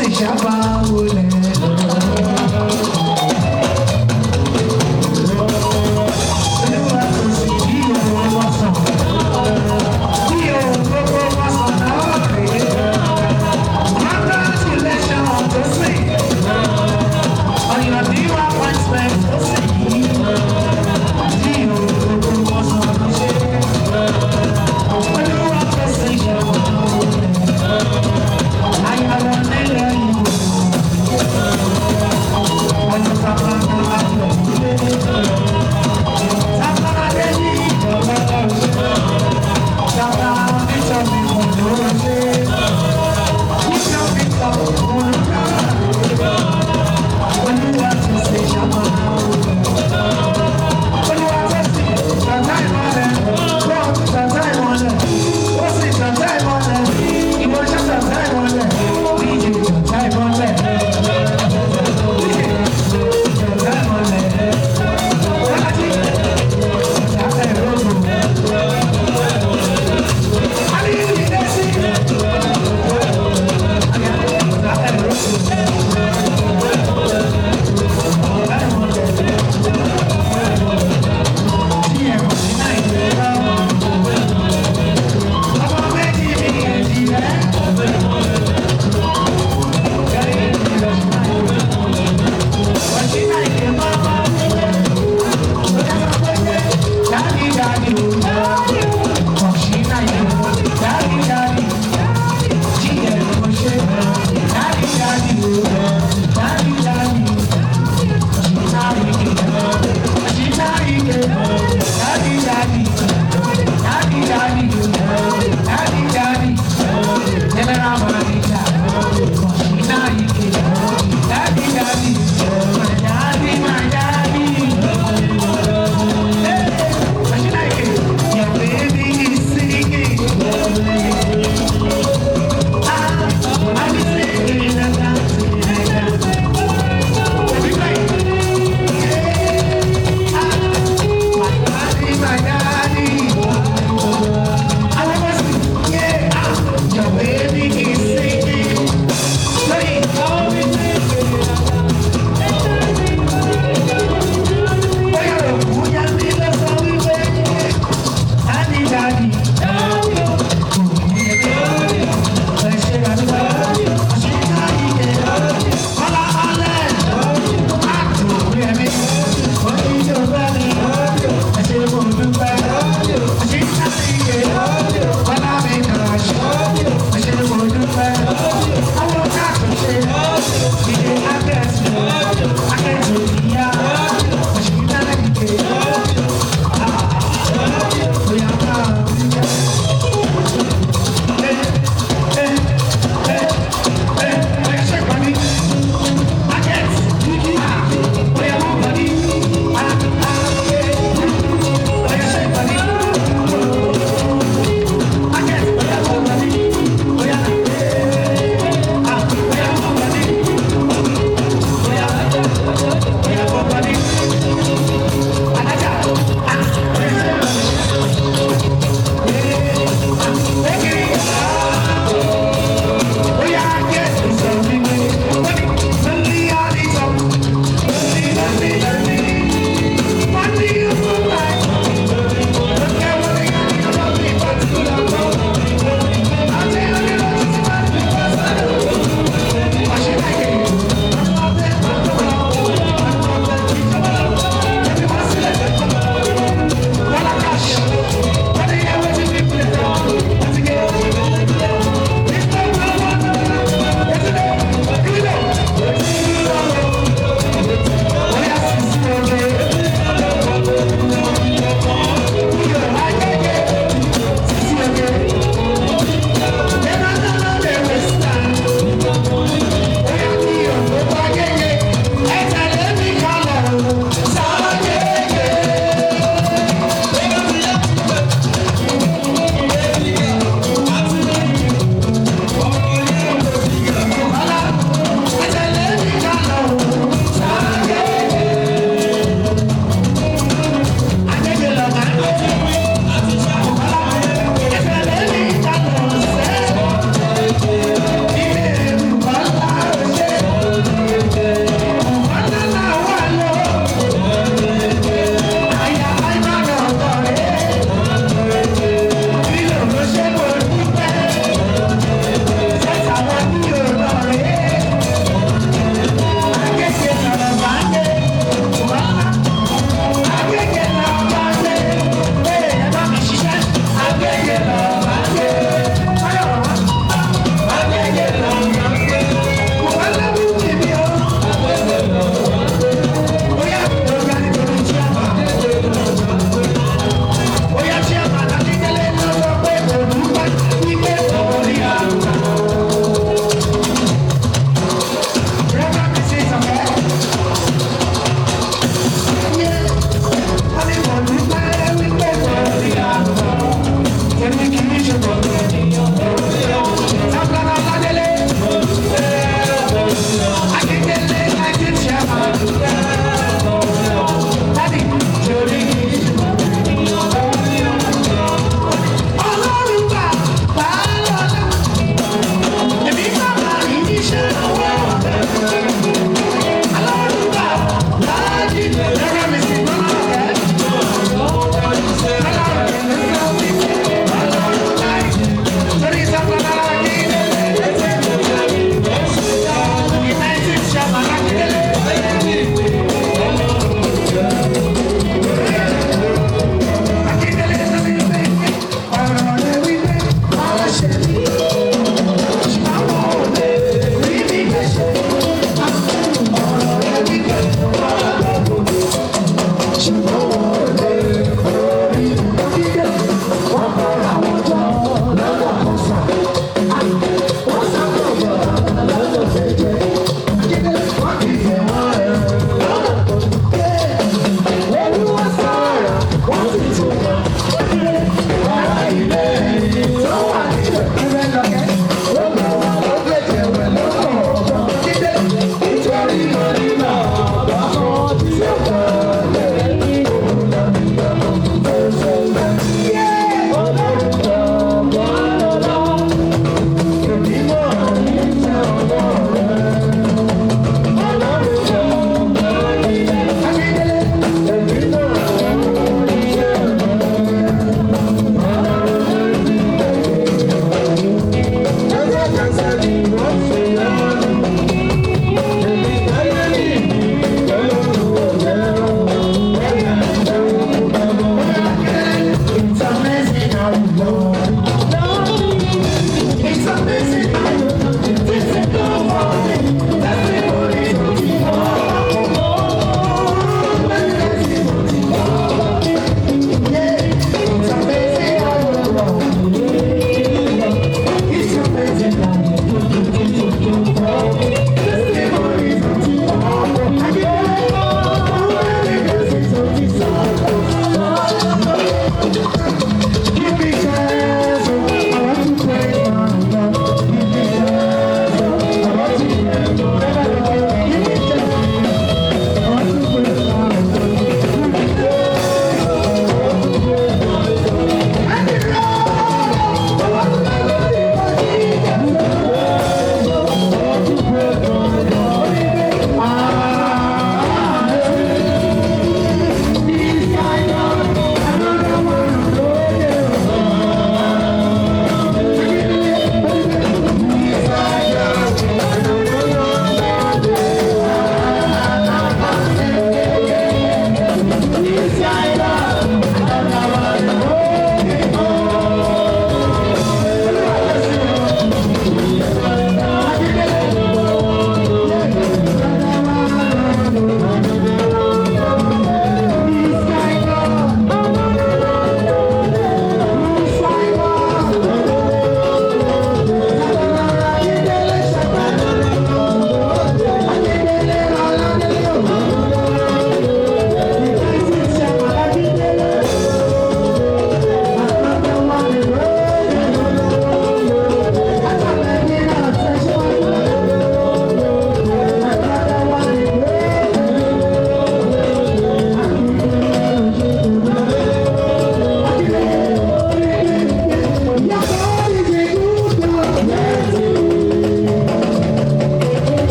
sì ṣàbáwò lẹ̀ lọ.